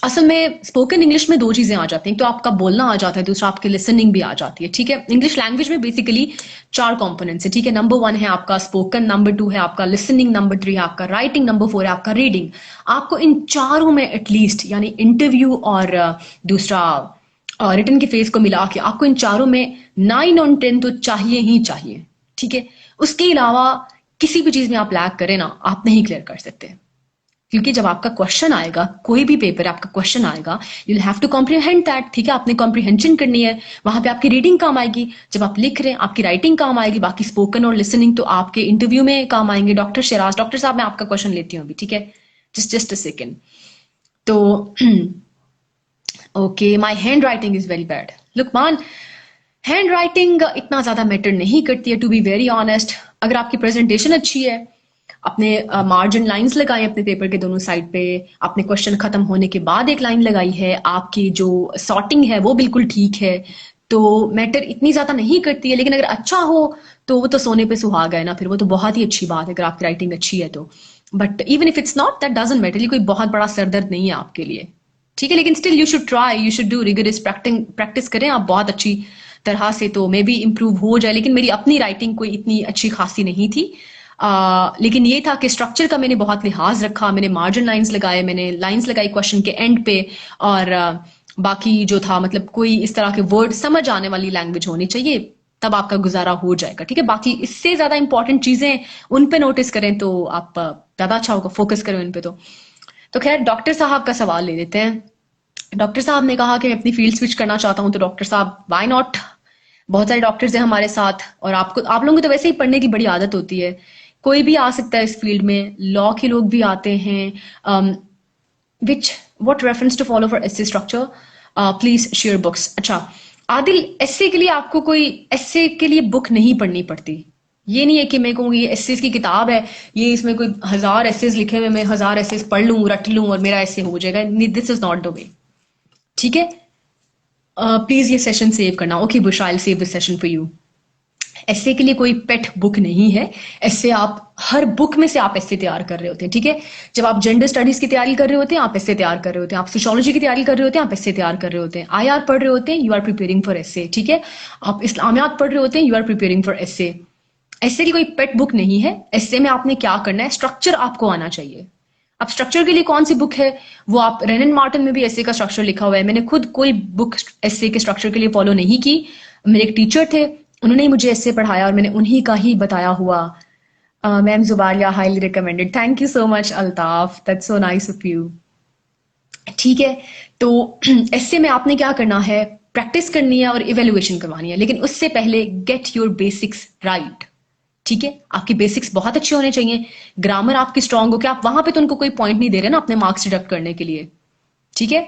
असल में स्पोकन इंग्लिश में दो चीजें आ जाती हैं, तो आपका बोलना आ जाता है, दूसरा आपकी लिसनिंग भी आ जाती है। ठीक है, इंग्लिश लैंग्वेज में बेसिकली चार कंपोनेंट्स है। ठीक है, नंबर वन है आपका स्पोकन, नंबर टू है आपका लिसनिंग, नंबर थ्री है आपका राइटिंग, नंबर फोर है आपका रीडिंग। आपको इन चारों में एटलीस्ट, यानी इंटरव्यू और दूसरा रिटर्न के फेज को मिला के आपको इन चारों में 9 on 10 तो चाहिए ही चाहिए। ठीक है, उसके अलावा किसी भी चीज में आप लैग करें ना, आप नहीं क्लियर कर सकते, क्योंकि जब आपका क्वेश्चन आएगा, कोई भी पेपर आपका क्वेश्चन आएगा, you will have to comprehend that. ठीक है, आपने कॉम्प्रिहेंशन करनी है, वहां पे आपकी रीडिंग काम आएगी, जब आप लिख रहे हैं आपकी राइटिंग काम आएगी, बाकी स्पोकन और लिसनिंग तो आपके इंटरव्यू में काम आएंगे। डॉक्टर शिराज, डॉक्टर साहब मैं आपका क्वेश्चन लेती हूँ अभी। ठीक है, जस्ट अ सेकेंड। तो okay, my handwriting is very bad. Luqman, handwriting इतना ज्यादा मैटर नहीं करती है, टू बी वेरी ऑनेस्ट। अगर आपकी प्रेजेंटेशन अच्छी है, अपने मार्जिन लाइंस लगाए अपने पेपर के दोनों साइड पे, आपने क्वेश्चन खत्म होने के बाद एक लाइन लगाई है, आपकी जो सॉर्टिंग है वो बिल्कुल ठीक है, तो मैटर इतनी ज्यादा नहीं करती है। लेकिन अगर अच्छा हो तो वो तो सोने पे सुहागा है ना, फिर वो तो बहुत ही अच्छी बात है अगर आपकी राइटिंग अच्छी है तो। But even if it's not, that doesn't matter, ये कोई बहुत बड़ा सरदर्द नहीं है आपके लिए। ठीक है, लेकिन still you should try, you should do rigorous practice करें आप बहुत अच्छी तरह से, तो मे बी इम्प्रूव हो जाए। लेकिन मेरी अपनी राइटिंग कोई इतनी अच्छी खासी नहीं थी। लेकिन ये था कि स्ट्रक्चर का मैंने बहुत लिहाज रखा, मैंने मार्जिन लाइंस लगाए, मैंने लाइंस लगाई क्वेश्चन के एंड पे, और बाकी जो था मतलब कोई इस तरह के वर्ड समझ आने वाली लैंग्वेज होनी चाहिए, तब आपका गुजारा हो जाएगा। ठीक है, बाकी इससे ज्यादा इंपॉर्टेंट चीजें उन पे नोटिस करें तो आप ज्यादा अच्छा होगा, फोकस करें उन पे। तो खैर, डॉक्टर साहब का सवाल ले लेते हैं। डॉक्टर साहब ने कहा कि मैं अपनी फील्ड स्विच करना चाहता हूँ, तो डॉक्टर साहब व्हाई नॉट। बहुत सारे डॉक्टर्स हैं हमारे साथ, और आपको, आप लोगों को तो वैसे ही पढ़ने की बड़ी आदत होती है, कोई भी आ सकता है इस फील्ड में, लॉ के लोग भी आते हैं। Which what reference to follow for essay structure, please share books. अच्छा आदिल, एसे के लिए आपको कोई एसे के लिए बुक नहीं पढ़नी पड़ती। ये नहीं है कि मैं कहूँगी एसेस की किताब है, ये इसमें कोई 1000 एसेस लिखे हुए, मैं 1000 एसेस पढ़ लूँ, रट लूँ और मेरा ऐसे हो जाएगा। This is not the way. ठीक है, प्लीज ये सेशन सेव करना। Okay Bushra, I will save this session for you. Essay के लिए कोई पेट बुक नहीं है। एस्से आप हर बुक में से आप एस्से तैयार कर रहे होते हैं, ठीक है। जब आप जेंडर स्टडीज की तैयारी कर रहे होते हैं, आप एस्से तैयार कर रहे होते हैं। आप सोशियोलॉजी की तैयारी कर रहे होते हैं, आप एस्से तैयार कर रहे होते हैं। आईआर पढ़ रहे होते हैं, यू आर प्रिपेयरिंग फॉर एस्से, ठीक है। आप इस्लामियात पढ़ रहे होते हैं, यू आर प्रिपेयरिंग फॉर एस्से। एस्से की कोई पेट बुक नहीं है। एस्से में आपने क्या करना है, स्ट्रक्चर आपको आना चाहिए। अब स्ट्रक्चर के लिए कौन सी बुक है, वो आप रेनन मार्टिन में भी एस्से का स्ट्रक्चर लिखा हुआ है। मैंने खुद कोई बुक एस्से के स्ट्रक्चर के लिए फॉलो नहीं की। मेरे एक टीचर थे, उन्होंने ही मुझे एस्से पढ़ाया और मैंने उन्हीं का ही बताया हुआ। Ma'am Zubalia highly recommended. Thank you so much Altaf, that's so nice of you. ठीक है, तो एस्से में आपने क्या करना है, प्रैक्टिस करनी है और इवेल्युएशन करवानी है। लेकिन उससे पहले गेट योर बेसिक्स राइट, ठीक है। आपकी बेसिक्स बहुत अच्छे होने चाहिए। ग्रामर आपकी स्ट्रांग हो कि आप वहां पे तो उनको कोई पॉइंट नहीं दे रहे ना अपने मार्क्स डिडक्ट करने के लिए, ठीक है।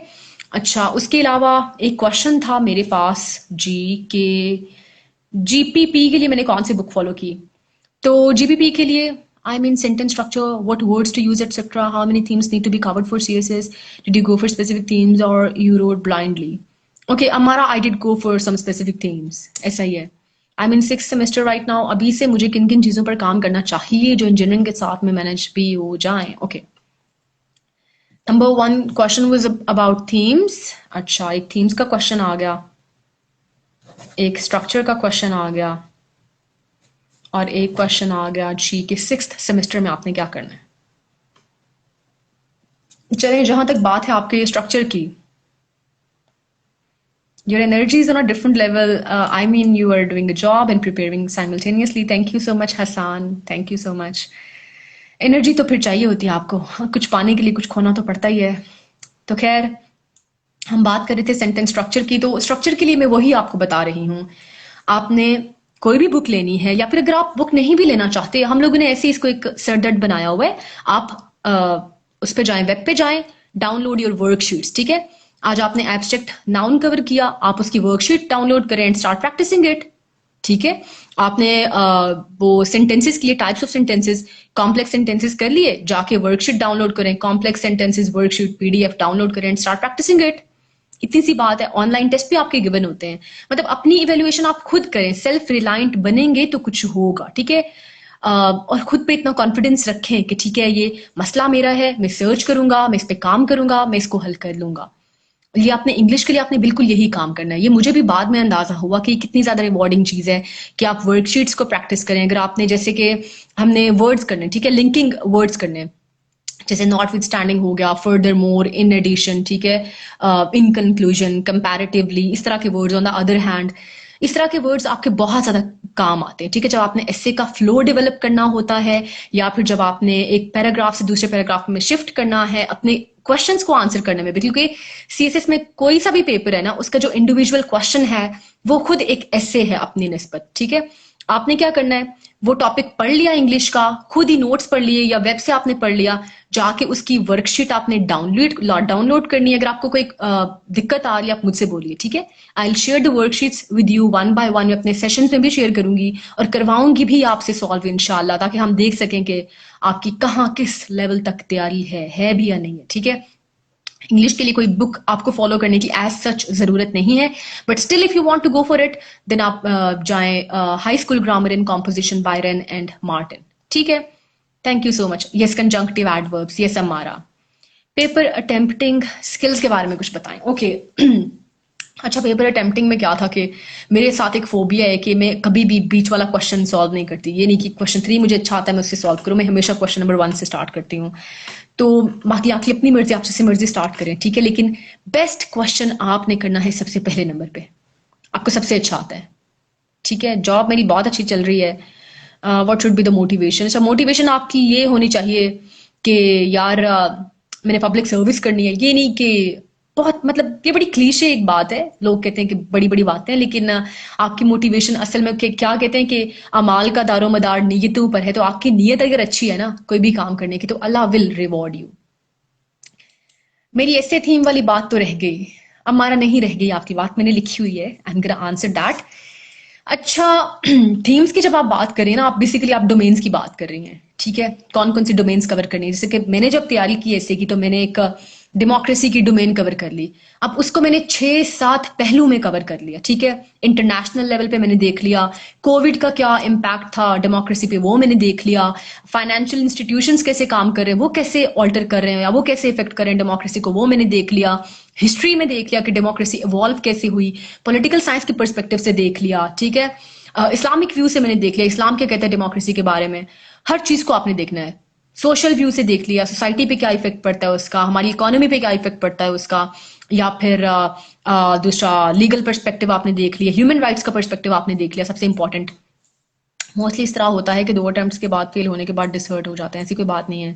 अच्छा, उसके अलावा एक क्वेश्चन था मेरे पास जी के जीपीपी के लिए मैंने कौन सी बुक फॉलो की। तो जीपीपी के लिए I mean sentence structure, what words to use, etc. How many themes need to be covered for CSS? Did you go for specific themes or you wrote blindly? Okay, Amara, I did go for some specific themes. ऐसा ही है। I'm in 6th semester right now. अभी से मुझे किन किन चीज़ों पर काम करना चाहिए जो इंजीनियरिंग के साथ में मैनेज भी हो जाएं। Okay. Number 1 question was about themes. अच्छा, एक themes का question आ गया, एक structure का question आ गया, और एक क्वेश्चन आ गया जी कि 6th सेमेस्टर में आपने क्या करना है। चलिए, जहां तक बात है आपके स्ट्रक्चर की, your energy is on a different level. I mean, you are doing a job and preparing simultaneously. Thank you so much, Hassan. Thank you so much. Energy तो फिर चाहिए होती है आपको, कुछ पाने के लिए कुछ खोना तो पड़ता ही है। तो खैर, हम बात कर रहे थे सेंटेंस स्ट्रक्चर की। तो स्ट्रक्चर के लिए मैं वही आपको बता रही हूँ। आपने कोई भी बुक लेनी है, या फिर अगर आप बुक नहीं भी लेना चाहते, हम लोगों ने ऐसे इसको एक सरदर्द बनाया हुआ है। आप उस पर जाएं, वेब पे जाएं, डाउनलोड योर वर्कशीट्स, ठीक है। आज आपने एब्स्ट्रैक्ट नाउन कवर किया, आप उसकी वर्कशीट डाउनलोड करें एंड स्टार्ट प्रैक्टिसिंग इट, ठीक है। आपने वो सेंटेंसेस के लिए types of sentences, complex sentences कर लिए, जाके वर्कशीट डाउनलोड करें, complex sentences worksheet PDF download करें एंड स्टार्ट प्रैक्टिसिंग इट। इतनी सी बात है। ऑनलाइन टेस्ट भी आपके गिवन होते हैं। मतलब अपनी इवेल्युएशन आप खुद करें, सेल्फ रिलायंट बनेंगे तो कुछ होगा, ठीक है। और खुद पे इतना कॉन्फिडेंस रखें कि ठीक है, ये मसला मेरा है, मैं सर्च करूंगा, मैं इस पे काम करूंगा, मैं इसको हल कर लूंगा। ये आपने इंग्लिश के लिए आपने बिल्कुल यही काम करना है। ये मुझे भी बाद में अंदाजा हुआ कि कितनी ज्यादा रिवॉर्डिंग चीज है कि आप वर्कशीट्स को प्रैक्टिस करें। अगर आपने जैसे कि हमने वर्ड्स करने, ठीक है, लिंकिंग वर्ड्स करने, जैसे नॉट विद स्टैंडिंग हो गया, फर्दर मोर, इन एडिशन, ठीक है, इन कंक्लूजन, कंपैरेटिवली, इस तरह के words, on the other hand, इस तरह के वर्ड्स आपके बहुत ज्यादा काम आते हैं, ठीक है। जब आपने एस्से का फ्लो डेवलप करना होता है, या फिर जब आपने एक पैराग्राफ से दूसरे पैराग्राफ में शिफ्ट करना है अपने क्वेश्चंस को आंसर करने में भी, क्योंकि सीएसएस में कोई सा भी पेपर है ना, उसका जो इंडिविजुअल क्वेश्चन है वो खुद एक एस्से है अपनी निस्बत, ठीक है। आपने क्या करना है, वो टॉपिक पढ़ लिया इंग्लिश का, खुद ही नोट्स पढ़ लिए या वेब से आपने पढ़ लिया, जाके उसकी वर्कशीट आपने डाउनलोड करनी है। अगर आपको कोई दिक्कत आ रही है, आप मुझसे बोलिए, ठीक है। I will share the worksheets with you one by one. मैं अपने सेशंस में भी शेयर करूंगी और करवाऊंगी भी आपसे सॉल्व इंशाल्लाह, ताकि हम देख सकें कि आपकी कहाँ किस लेवल तक तैयारी है भी या नहीं है, ठीक है। इंग्लिश के लिए कोई बुक आपको फॉलो करने की एज सच जरूरत नहीं है, but still if you want to go for it, then आप जाएं high school grammar in composition by Wren and Martin, ठीक है। Thank you so much. Yes, conjunctive adverbs, yes हमारा। पेपर अटेम्प्टिंग स्किल्स के बारे में कुछ बताएं। ओके अच्छा, पेपर अटेम्प्टिंग में क्या था कि मेरे साथ एक फोबिया है कि मैं कभी भी बीच वाला क्वेश्चन सॉल्व नहीं करती। ये नहीं कि क्वेश्चन 3 मुझे अच्छा आता है मैं उससे सॉल्व करूं, मैं हमेशा क्वेश्चन नंबर 1 से स्टार्ट करती हूँ। तो बाकी आपकी अपनी मर्जी, आप जिससे मर्जी स्टार्ट करें, ठीक है। लेकिन बेस्ट क्वेश्चन आपने करना है सबसे पहले नंबर पे, आपको सबसे अच्छा आता है, ठीक है। जॉब मेरी बहुत अच्छी चल रही है। What should be the motivation? अच्छा, मोटिवेशन आपकी ये होनी चाहिए कि यार मैंने पब्लिक सर्विस करनी है। ये नहीं कि बहुत, मतलब ये बड़ी क्लीशे एक बात है, लोग कहते हैं कि बड़ी बड़ी बातें, लेकिन आपकी मोटिवेशन असल में क्या कहते हैं कि अमाल का दारोमदार नीयतों पर है। तो आपकी नीयत अगर अच्छी है ना कोई भी काम करने की, तो अल्लाह विल रिवॉर्ड यू। मेरी ऐसे थीम वाली बात तो रह गई, हमारा नहीं रह गई आपकी बात, मैंने लिखी हुई है, I am gonna answer that. अच्छा, थीम्स की जब आप बात करें ना, आप बेसिकली आप डोमेन्स की बात कर रही हैं, ठीक है। कौन कौन सी डोमेन्स कवर करनी है। जैसे कि मैंने जब तैयारी की ऐसे की, तो मैंने एक डेमोक्रेसी की डोमेन कवर कर ली। अब उसको मैंने 6-7 पहलू में कवर कर लिया, ठीक है। इंटरनेशनल लेवल पे मैंने देख लिया कोविड का क्या इम्पैक्ट था डेमोक्रेसी पे, वो मैंने देख लिया। फाइनेंशियल इंस्टीट्यूशंस कैसे काम कर रहे हैं, वो कैसे ऑल्टर कर रहे हैं या वो कैसे इफेक्ट कर रहे हैं डेमोक्रेसी को, वो मैंने देख लिया। हिस्ट्री में देख लिया कि डेमोक्रेसी इवॉल्व कैसे हुई, पॉलिटिकल साइंस के पर्सपेक्टिव से देख लिया, ठीक है। इस्लामिक व्यू से मैंने देख लिया इस्लाम क्या कहता है डेमोक्रेसी के बारे में। हर चीज को आपने देखना है। सोशल व्यू से देख लिया सोसाइटी पे क्या इफेक्ट पड़ता है उसका, हमारी इकोनॉमी पे क्या इफेक्ट पड़ता है उसका, या फिर दूसरा लीगल पर्सपेक्टिव आपने देख लिया, ह्यूमन राइट्स का पर्सपेक्टिव आपने देख लिया। सबसे इंपॉर्टेंट मोस्टली इस तरह होता है कि 2 अटेम्प्ट्स के बाद फेल होने के बाद डिसहर्ट हो जाते हैं, ऐसी कोई बात नहीं है।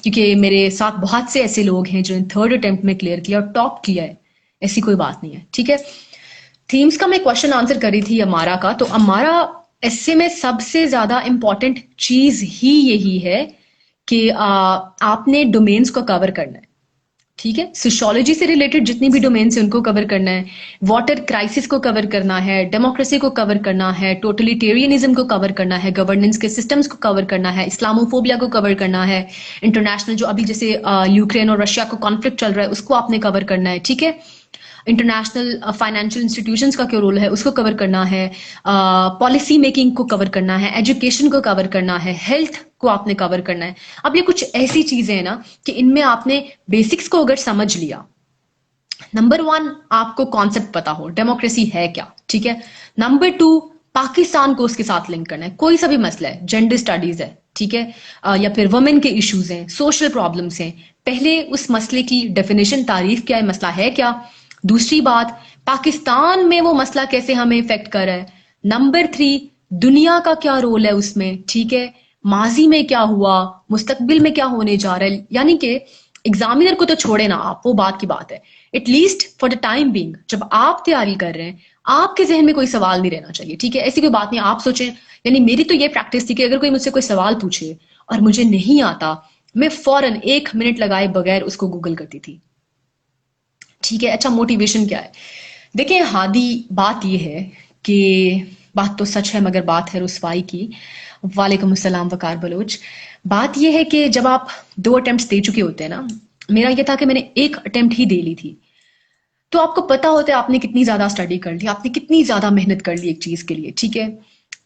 क्योंकि मेरे साथ बहुत से ऐसे लोग हैं जिन्होंने 3rd अटेम्प्ट में क्लियर किया और टॉप किया है, ऐसी कोई बात नहीं है, ठीक है। थीम्स का मैं क्वेश्चन आंसर करी थी अमारा का, तो अमारा ऐसे में सबसे ज्यादा इंपॉर्टेंट चीज ही यही है कि आपने डोमेन्स को कवर करना है, ठीक है। सोशियोलॉजी से रिलेटेड जितनी भी डोमेन्स है उनको कवर करना है, वाटर क्राइसिस को कवर करना है, डेमोक्रेसी को कवर करना है, टोटलिटेरियनिज्म को कवर करना है, गवर्नेंस के सिस्टम्स को कवर करना है, इस्लामोफोबिया को कवर करना है, इंटरनेशनल जो अभी जैसे यूक्रेन और रशिया का कॉन्फ्लिक्ट चल रहा है उसको आपने कवर करना है, ठीक है। इंटरनेशनल फाइनेंशियल इंस्टीट्यूशंस का क्या रोल है उसको कवर करना है, पॉलिसी मेकिंग को कवर करना है, एजुकेशन को कवर करना है, हेल्थ को आपने कवर करना है। अब ये कुछ ऐसी चीजें हैं ना कि इनमें आपने बेसिक्स को अगर समझ लिया, नंबर 1 आपको कॉन्सेप्ट पता हो डेमोक्रेसी है क्या, ठीक है। नंबर 2 पाकिस्तान को उसके साथ लिंक करना है, कोई सा भी मसला है, जेंडर स्टडीज है, ठीक है, या फिर वुमेन के इश्यूज हैं, सोशल प्रॉब्लम्स हैं, पहले उस मसले की डेफिनेशन तारीफ क्या है, मसला है क्या। दूसरी बात पाकिस्तान में वो मसला कैसे हमें इफेक्ट कर रहा है। नंबर 3 दुनिया का क्या रोल है उसमें, ठीक है, माजी में क्या हुआ, मुस्तकबिल में क्या होने जा रहा है। यानी कि एग्जामिनर को तो छोड़े ना आप, वो बात की बात है, at least for the time being जब आप तैयारी कर रहे हैं आपके जहन में कोई सवाल नहीं रहना चाहिए, ठीक है। ऐसी कोई बात नहीं आप सोचें, यानी मेरी तो ये प्रैक्टिस थी कि अगर कोई मुझसे कोई सवाल पूछे और मुझे नहीं आता, मैं फौरन 1 मिनट लगाए बगैर उसको गूगल करती थी, ठीक है। अच्छा मोटिवेशन क्या है, देखिए हादी बात ये है कि बात तो सच है मगर बात है रुसवाई की। वालेकुम अस्सलाम वकार बलोच। बात ये है कि जब आप 2 अटेम्प्ट्स दे चुके होते हैं ना, मेरा ये था कि मैंने 1 अटेम्प्ट ही दे ली थी, तो आपको पता होता है आपने कितनी ज्यादा स्टडी कर ली, आपने कितनी ज्यादा मेहनत कर ली एक चीज के लिए, ठीक है।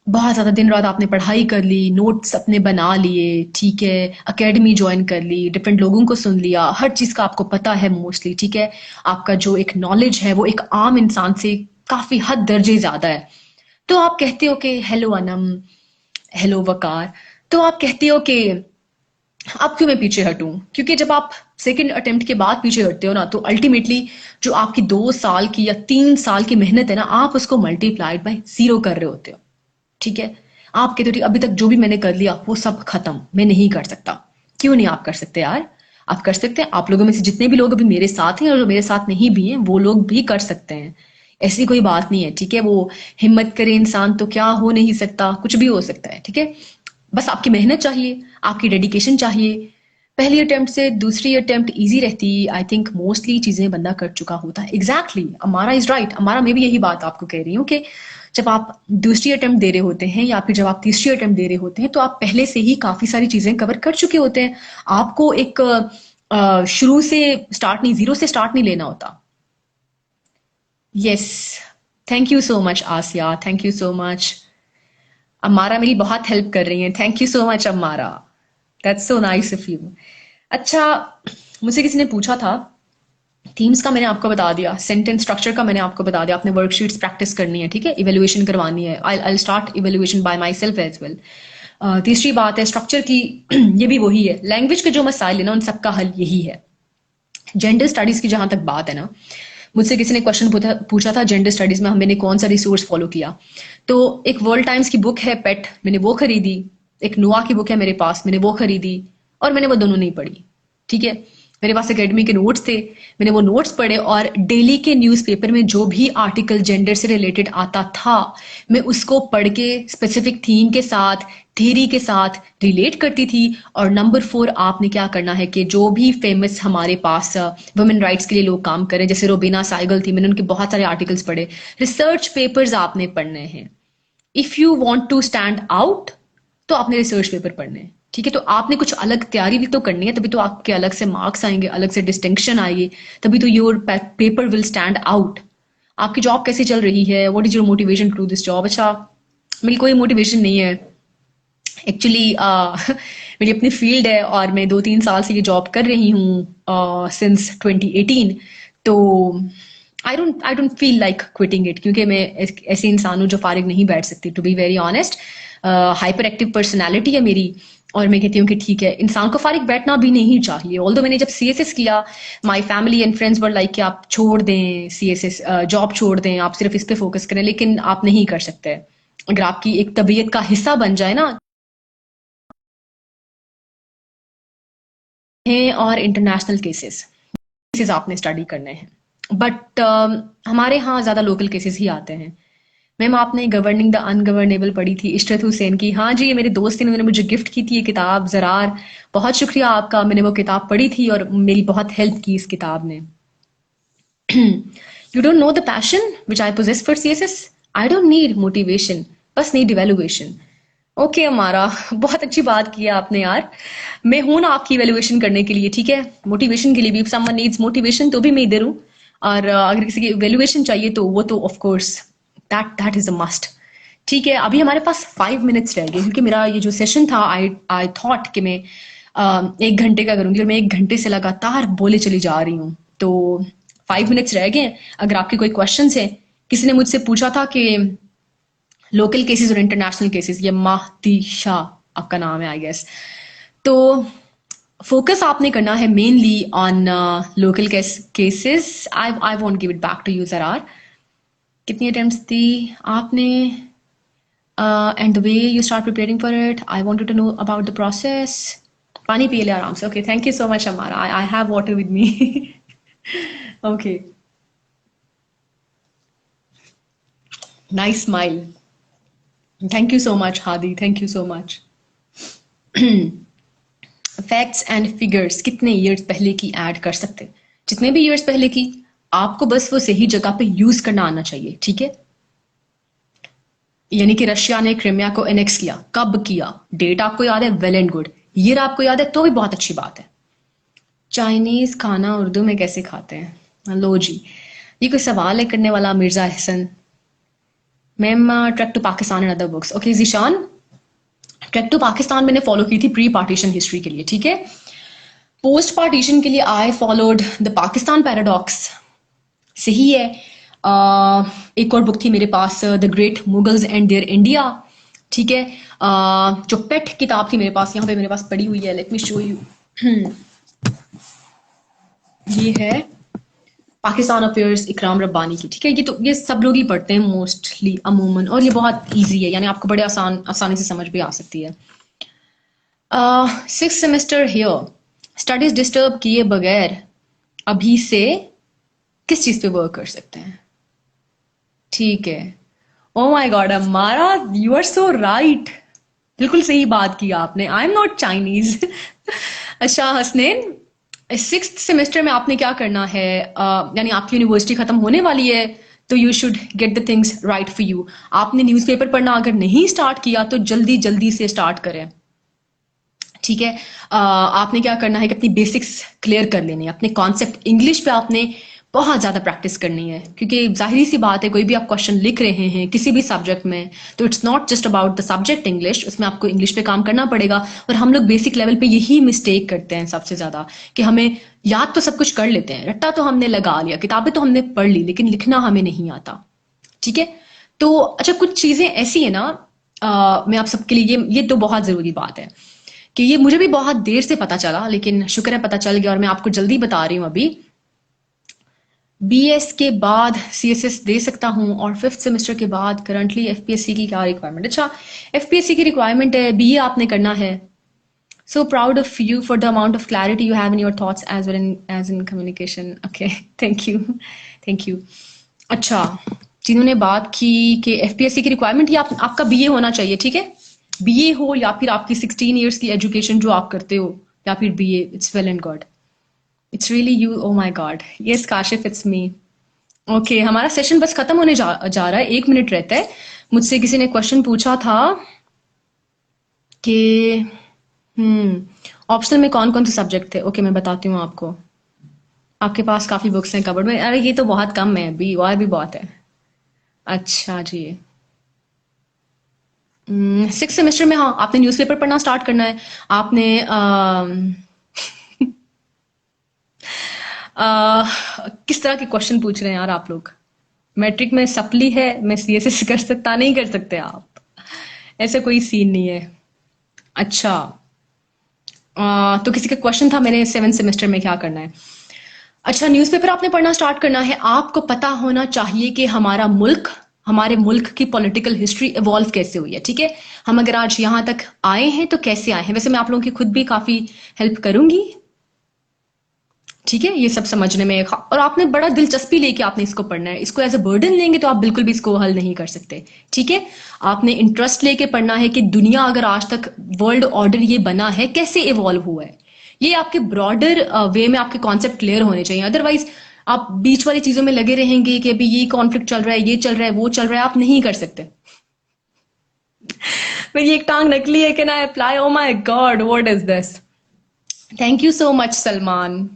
बहुत ज्यादा दिन रात आपने पढ़ाई कर ली, नोट्स अपने बना लिए, ठीक है, एकेडमी ज्वाइन कर ली, डिफरेंट लोगों को सुन लिया, हर चीज का आपको पता है मोस्टली, ठीक है। आपका जो एक नॉलेज है वो एक आम इंसान से काफी हद दर्जे ज्यादा है। तो आप कहते हो कि हेलो अनम, हेलो वकार, तो आप कहते हो कि अब क्यों मैं पीछे हटूं, क्योंकि जब आप सेकंड अटेम्प्ट के बाद पीछे हटते हो ना, तो अल्टीमेटली जो आपकी 2 साल की या 3 साल की मेहनत है ना, आप उसको मल्टीप्लाइड बाय 0 कर रहे होते हो, ठीक है। आप कहते हो ठीक अभी तक जो भी मैंने कर लिया वो सब खत्म, मैं नहीं कर सकता। क्यों नहीं आप कर सकते यार, आप कर सकते हैं। आप लोगों में से जितने भी लोग अभी मेरे साथ हैं और जो मेरे साथ नहीं भी हैं वो लोग भी कर सकते हैं, ऐसी कोई बात नहीं है, ठीक है। वो हिम्मत करे इंसान तो क्या हो नहीं सकता, कुछ भी हो सकता है, ठीक है। बस आपकी मेहनत चाहिए, आपकी डेडिकेशन चाहिए। पहली अटेम्प्ट से दूसरी अटेम्प्ट इजी रहती, आई थिंक मोस्टली चीजें बंदा कर चुका होता है। एग्जैक्टली अमारा इज राइट, अमारा मैं भी यही बात आपको कह रही हूँ कि जब आप दूसरी अटेम्प्ट दे रहे होते हैं या फिर जब आप तीसरी अटेम्प्ट दे रहे होते हैं तो आप पहले से ही काफी सारी चीजें कवर कर चुके होते हैं। आपको एक शुरू से स्टार्ट नहीं, 0 से स्टार्ट नहीं लेना होता। Yes, thank you so much Asiya, thank you so much. Amara मेरी बहुत हेल्प कर रही है, thank you so much Amara, that's so nice of you. अच्छा मुझसे किसी ने पूछा था, थीम्स का मैंने आपको बता दिया, सेंटेंस स्ट्रक्चर का मैंने आपको बता दिया, आपने वर्कशीट्स प्रैक्टिस करनी है, ठीक है, इवेल्युएशन करवानी है। I start evaluation by myself as well. तीसरी बात है स्ट्रक्चर की ये भी वही है, लैंग्वेज के जो मसाइल है ना उन सबका हल यही है। जेंडर स्टडीज की जहां तक बात है ना, मुझसे किसी ने क्वेश्चन पूछा था जेंडर स्टडीज में मैंने कौन सा रिसोर्स फॉलो किया, तो एक वर्ल्ड टाइम्स की बुक है पेट, मैंने वो खरीदी, एक नुआ की बुक है मेरे पास, मैंने वो खरीदी, और मैंने वो दोनों नहीं पढ़ी, ठीक है। मेरे पास एकेडमी के नोट्स थे, मैंने वो नोट्स पढ़े, और डेली के न्यूज़पेपर में जो भी आर्टिकल जेंडर से रिलेटेड आता था मैं उसको पढ़ के स्पेसिफिक थीम के साथ, थ्योरी के साथ रिलेट करती थी। और नंबर 4 आपने क्या करना है कि जो भी फेमस हमारे पास वुमेन राइट्स के लिए लोग काम करें, जैसे रोबीना साइगल थी, मैंने उनके बहुत सारे आर्टिकल्स पढ़े, रिसर्च पेपर्स आपने पढ़ने हैं। If you want to stand out तो आपने रिसर्च पेपर पढ़ने हैं, ठीक है, तो आपने कुछ अलग तैयारी भी तो करनी है, तभी तो आपके अलग से मार्क्स आएंगे, अलग से डिस्टिंक्शन आएगी, तभी तो your paper will stand out. आपकी जॉब कैसी चल रही है, what is your motivation to do this job? अच्छा, मेरी कोई मोटिवेशन नहीं है एक्चुअली। मेरी अपनी फील्ड है और मैं 2-3 साल से ये जॉब कर रही हूँ सिंस 2018। तो I don't feel like quitting it, क्योंकि मैं ऐसे इंसान हूँ जो फारिग नहीं बैठ सकती, to be very honest. Hyperactive personality है मेरी, और मैं कहती हूँ कि ठीक है, इंसान को फारिग बैठना भी नहीं चाहिए। ऑल्दो मैंने जब सीएसएस किया, my family and friends were like कि आप छोड़ दें सीएसएस, जॉब छोड़ दें, आप सिर्फ इस पे फोकस करें, लेकिन आप नहीं कर सकते। अगर आपकी एक तबीयत का हिस्सा बन जाए ना, हैं और इंटरनेशनल केसेस केसेस आपने स्टडी करने हैं, बट हमारे यहाँ ज्यादा लोकल केसेस ही आते हैं। मैम, आपने गवर्निंग द अनगवर्नेबल पढ़ी थी इशरत हुसैन की? हाँ जी, ये मेरे दोस्त ने, उन्होंने मुझे गिफ्ट की थी ये किताब, जरार। बहुत शुक्रिया आपका, मैंने वो किताब पढ़ी थी और मेरी बहुत हेल्प की इस किताब ने। You don't know the passion which I poses for CSS. I don't need motivation, बस नीड इवेल्युएशन। ओके हमारा, बहुत अच्छी बात की है आपने यार। मैं हूं ना आपकी इवेल्युएशन करने के लिए, ठीक है, मोटिवेशन के लिए भी। समवन नीड्स मोटिवेशन तो भी मैं इधर हूँ, और अगर किसी की इवेल्युएशन चाहिए तो वो तो of course that is a must. ठीक है, अभी हमारे पास 5 मिनट्स रह गए, क्योंकि मेरा ये जो सेशन था, आई थॉट कि मैं 1 घंटे का करूंगी, और मैं 1 घंटे से लगातार बोले चली जा रही हूँ। तो 5 मिनट्स रह गए। अगर आपके कोई क्वेश्चन है, किसी ने मुझसे पूछा था कि लोकल केसेस और इंटरनेशनल केसेस, ये महदी शाह आपका नाम है आई गेस। तो फोकस आपने करना है mainly on local cases. I won't give it back to you जरार। कितनी अटेम्प्ट्स दी आपने? And the way you start preparing for it, I wanted to know about the process. पानी पी ले आराम से। Okay, thank you so much हमारा, I have water with me. Okay, nice smile. Thank you so much Hadi, thank you so much. Facts and figures कितने years पहले की add कर सकते हैं, जितने भी ईयर्स पहले की, आपको बस वो सही जगह पे यूज करना आना चाहिए, ठीक है। यानी कि रशिया ने क्रिमिया को एनेक्स किया, कब किया, डेट आपको याद है, वेल एंड गुड। ईयर आपको याद है तो भी बहुत अच्छी बात है। चाइनीज खाना उर्दू में कैसे खाते हैं? लो जी, ये कोई सवाल है करने वाला? Mirza Ahsan ma'am, track to Pakistan and other books. Okay Zeeshan, track to Pakistan मैंने फॉलो की थी प्री पार्टीशन हिस्ट्री के लिए, ठीक है। पोस्ट पार्टीशन के लिए I followed the Pakistan paradox. सही है। एक और बुक थी मेरे पास, the great Mughals and their India, ठीक है। जो पेट किताब थी मेरे पास, यहाँ पे मेरे पास पड़ी हुई है, लेट मी शो यू। ये है पाकिस्तान अफेयर्स इकराम रब्बानी की, ठीक है। ये सब लोग ही पढ़ते हैं मोस्टली, अमूमन, और ये बहुत इजी है, यानी आपको बड़े आसानी से समझ भी आ सकती है। 6th semester here, studies disturb किए बगैर अभी से किस चीज पे वर्क कर सकते हैं? ठीक है। ओ माय गॉड हमारा, यू आर सो राइट, बिल्कुल सही बात की आपने। आई एम नॉट चाइनीज। अच्छा हसनैन, 6th सेमेस्टर में आपने क्या करना है, यानी आपकी यूनिवर्सिटी खत्म होने वाली है, तो you should get the things right for you. आपने न्यूज़पेपर पढ़ना अगर नहीं स्टार्ट किया तो जल्दी जल्दी से स्टार्ट करें, ठीक है। आपने क्या करना है कि अपनी बेसिक्स क्लियर कर लेनी है, अपने कॉन्सेप्ट इंग्लिश पे आपने बहुत ज्यादा प्रैक्टिस करनी है, क्योंकि जाहिर सी बात है, कोई भी आप क्वेश्चन लिख रहे हैं किसी भी सब्जेक्ट में, तो it's not just about the subject English, उसमें आपको इंग्लिश पे काम करना पड़ेगा। और हम लोग बेसिक लेवल पे यही मिस्टेक करते हैं सबसे ज्यादा, कि हमें याद तो सब कुछ कर लेते हैं, रट्टा तो हमने लगा लिया, किताबें तो हमने पढ़ ली, लेकिन लिखना हमें नहीं आता, ठीक है। तो अच्छा, कुछ चीजें ऐसी है ना, मैं आप सबके लिए ये तो बहुत जरूरी बात है, कि ये मुझे भी बहुत देर से पता चला, लेकिन शुक्र है पता चल गया, और मैं आपको जल्दी बता रही हूँ। अभी बीएस के बाद सीएसएस दे सकता हूँ, और 5th सेमेस्टर के बाद करंटली एफपीएससी की क्या रिक्वायरमेंट? अच्छा, एफपीएससी की रिक्वायरमेंट है बीए आपने करना है। So proud of you for the amount of clarity you have in your thoughts as well as in communication. Okay, thank you, thank you. अच्छा, जिन्होंने बात की कि एफपीएससी की रिक्वायरमेंट, ये आपका बीए होना चाहिए, ठीक है। बीए हो या फिर आपकी 16 इयर्स की एजुकेशन जो आप करते हो, या फिर BA, it's well and good, it's really you. O my God, yes Kashif, it's me. Okay, हमारा सेशन बस खत्म होने जा रहा है, 1 मिनट रहता है। मुझसे किसी ने क्वेश्चन पूछा था कि ऑप्शनल में कौन कौन से सब्जेक्ट थे? ओके, मैं बताती हूँ आपको। आपके पास काफी बुक्स हैं कबर्ड में। अरे ये तो बहुत कम है, अभी और भी बहुत है। अच्छा जी। सिक्स सेमेस्टर में, हाँ, आपने न्यूज़पेपर पढ़ना स्टार्ट करना है। आपने किस तरह के क्वेश्चन पूछ रहे हैं यार आप लोग? मैट्रिक में सप्ली है, मैं सीएसएस कर सकता, नहीं कर सकते आप। ऐसा कोई सीन नहीं है। अच्छा। तो किसी का क्वेश्चन था मेरे सेवन सेमेस्टर में क्या करना है। अच्छा, न्यूज़पेपर आपने पढ़ना स्टार्ट करना है। आपको पता होना चाहिए कि हमारे मुल्क की पॉलिटिकल हिस्ट्री इवॉल्व कैसे हुई है, ठीक है। हम अगर आज यहाँ तक आए हैं तो कैसे आए हैं। वैसे मैं आप लोगों की खुद भी काफी हेल्प करूंगी, ठीक है, ये सब समझने में। और आपने बड़ा दिलचस्पी लेके आपने इसको पढ़ना है। इसको एज अ बर्डन लेंगे तो आप बिल्कुल भी इसको हल नहीं कर सकते, ठीक है। आपने इंटरेस्ट लेके पढ़ना है कि दुनिया अगर आज तक वर्ल्ड ऑर्डर ये बना है कैसे इवॉल्व हुआ है। ये आपके ब्रॉडर वे में आपके कॉन्सेप्ट क्लियर होने चाहिए। अदरवाइज आप बीच वाली चीजों में लगे रहेंगे कि अभी ये कॉन्फ्लिक्ट चल रहा है, ये चल रहा है, वो चल रहा है, आप नहीं कर सकते। मेरी एक टांग नकली है, can I apply? Oh my God, what is this? Thank you so much Salman.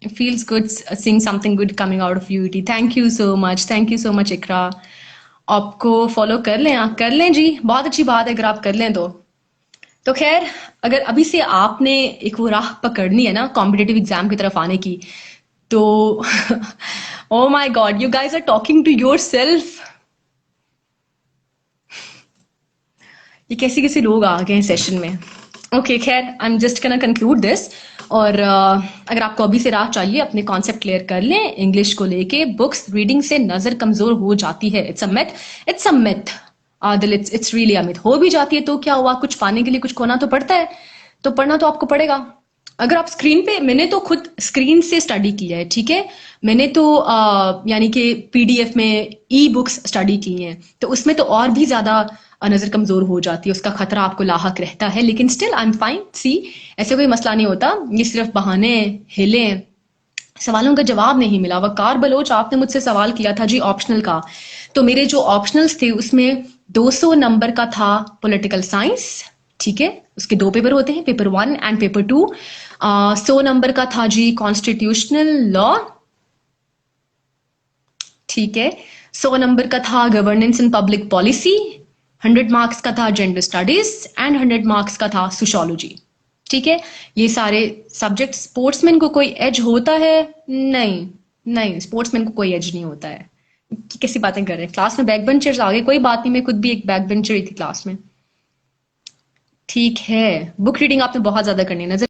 It feels good seeing something good coming out of UET. Thank you so much. Thank you so much, इकरा। आपको follow कर लें, आप कर लें जी, बहुत अच्छी बात है अगर आप कर लें तो खैर, अगर अभी से आपने एक वो राह पकड़नी है ना कॉम्पिटेटिव एग्जाम की तरफ आने की, तो oh my God, you guys are talking to yourself. ये कैसे कैसे लोग आ गए हैं सेशन में। ओके, खैर, I am just can conclude this. और अगर आपको अभी से राह चाहिए, अपने कॉन्सेप्ट क्लियर कर लें। इंग्लिश को लेके बुक्स रीडिंग से नजर कमजोर हो जाती है। It's a myth, it's a myth. Adil, it's really a myth. हो भी जाती है तो क्या हुआ, कुछ पाने के लिए कुछ खोना तो पड़ता है, तो पढ़ना तो आपको पड़ेगा। अगर आप स्क्रीन पे, मैंने तो खुद स्क्रीन से स्टडी किया है, ठीक है। मैंने तो यानी कि पीडीएफ में ई बुक्स स्टडी की हैं, तो उसमें तो और भी ज्यादा नजर कमजोर हो जाती है, उसका खतरा आपको लाहक रहता है। लेकिन स्टिल आई एम फाइन, सी, ऐसे कोई मसला नहीं होता। ये सिर्फ बहाने हिले, सवालों का जवाब नहीं मिला। वकार बलोच, आपने मुझसे सवाल किया था जी ऑप्शनल का, तो मेरे जो ऑप्शनल्स थे उसमें 200 नंबर का था पॉलिटिकल साइंस, ठीक है। उसके दो पेपर होते हैं, पेपर 1 एंड पेपर 2। 100 नंबर का था जी कॉन्स्टिट्यूशनल लॉ, ठीक है। 100 नंबर का था governance in public policy. 100 marks का था जेंडर स्टडीज एंड 100 मार्क्स का था सोशोलॉजी, ठीक है। ये सारे सब्जेक्ट। स्पोर्ट्समैन को कोई एज होता है? नहीं, नहीं, स्पोर्ट्समैन को कोई एज नहीं होता है। कैसी बातें कर रहे हैं, क्लास में बैक बेंचर्स आ गए, कोई बात नहीं, मैं खुद भी एक बैक बेंचर ही थी क्लास में, ठीक है। बुक रीडिंग आपने बहुत ज्यादा करनी है, नजर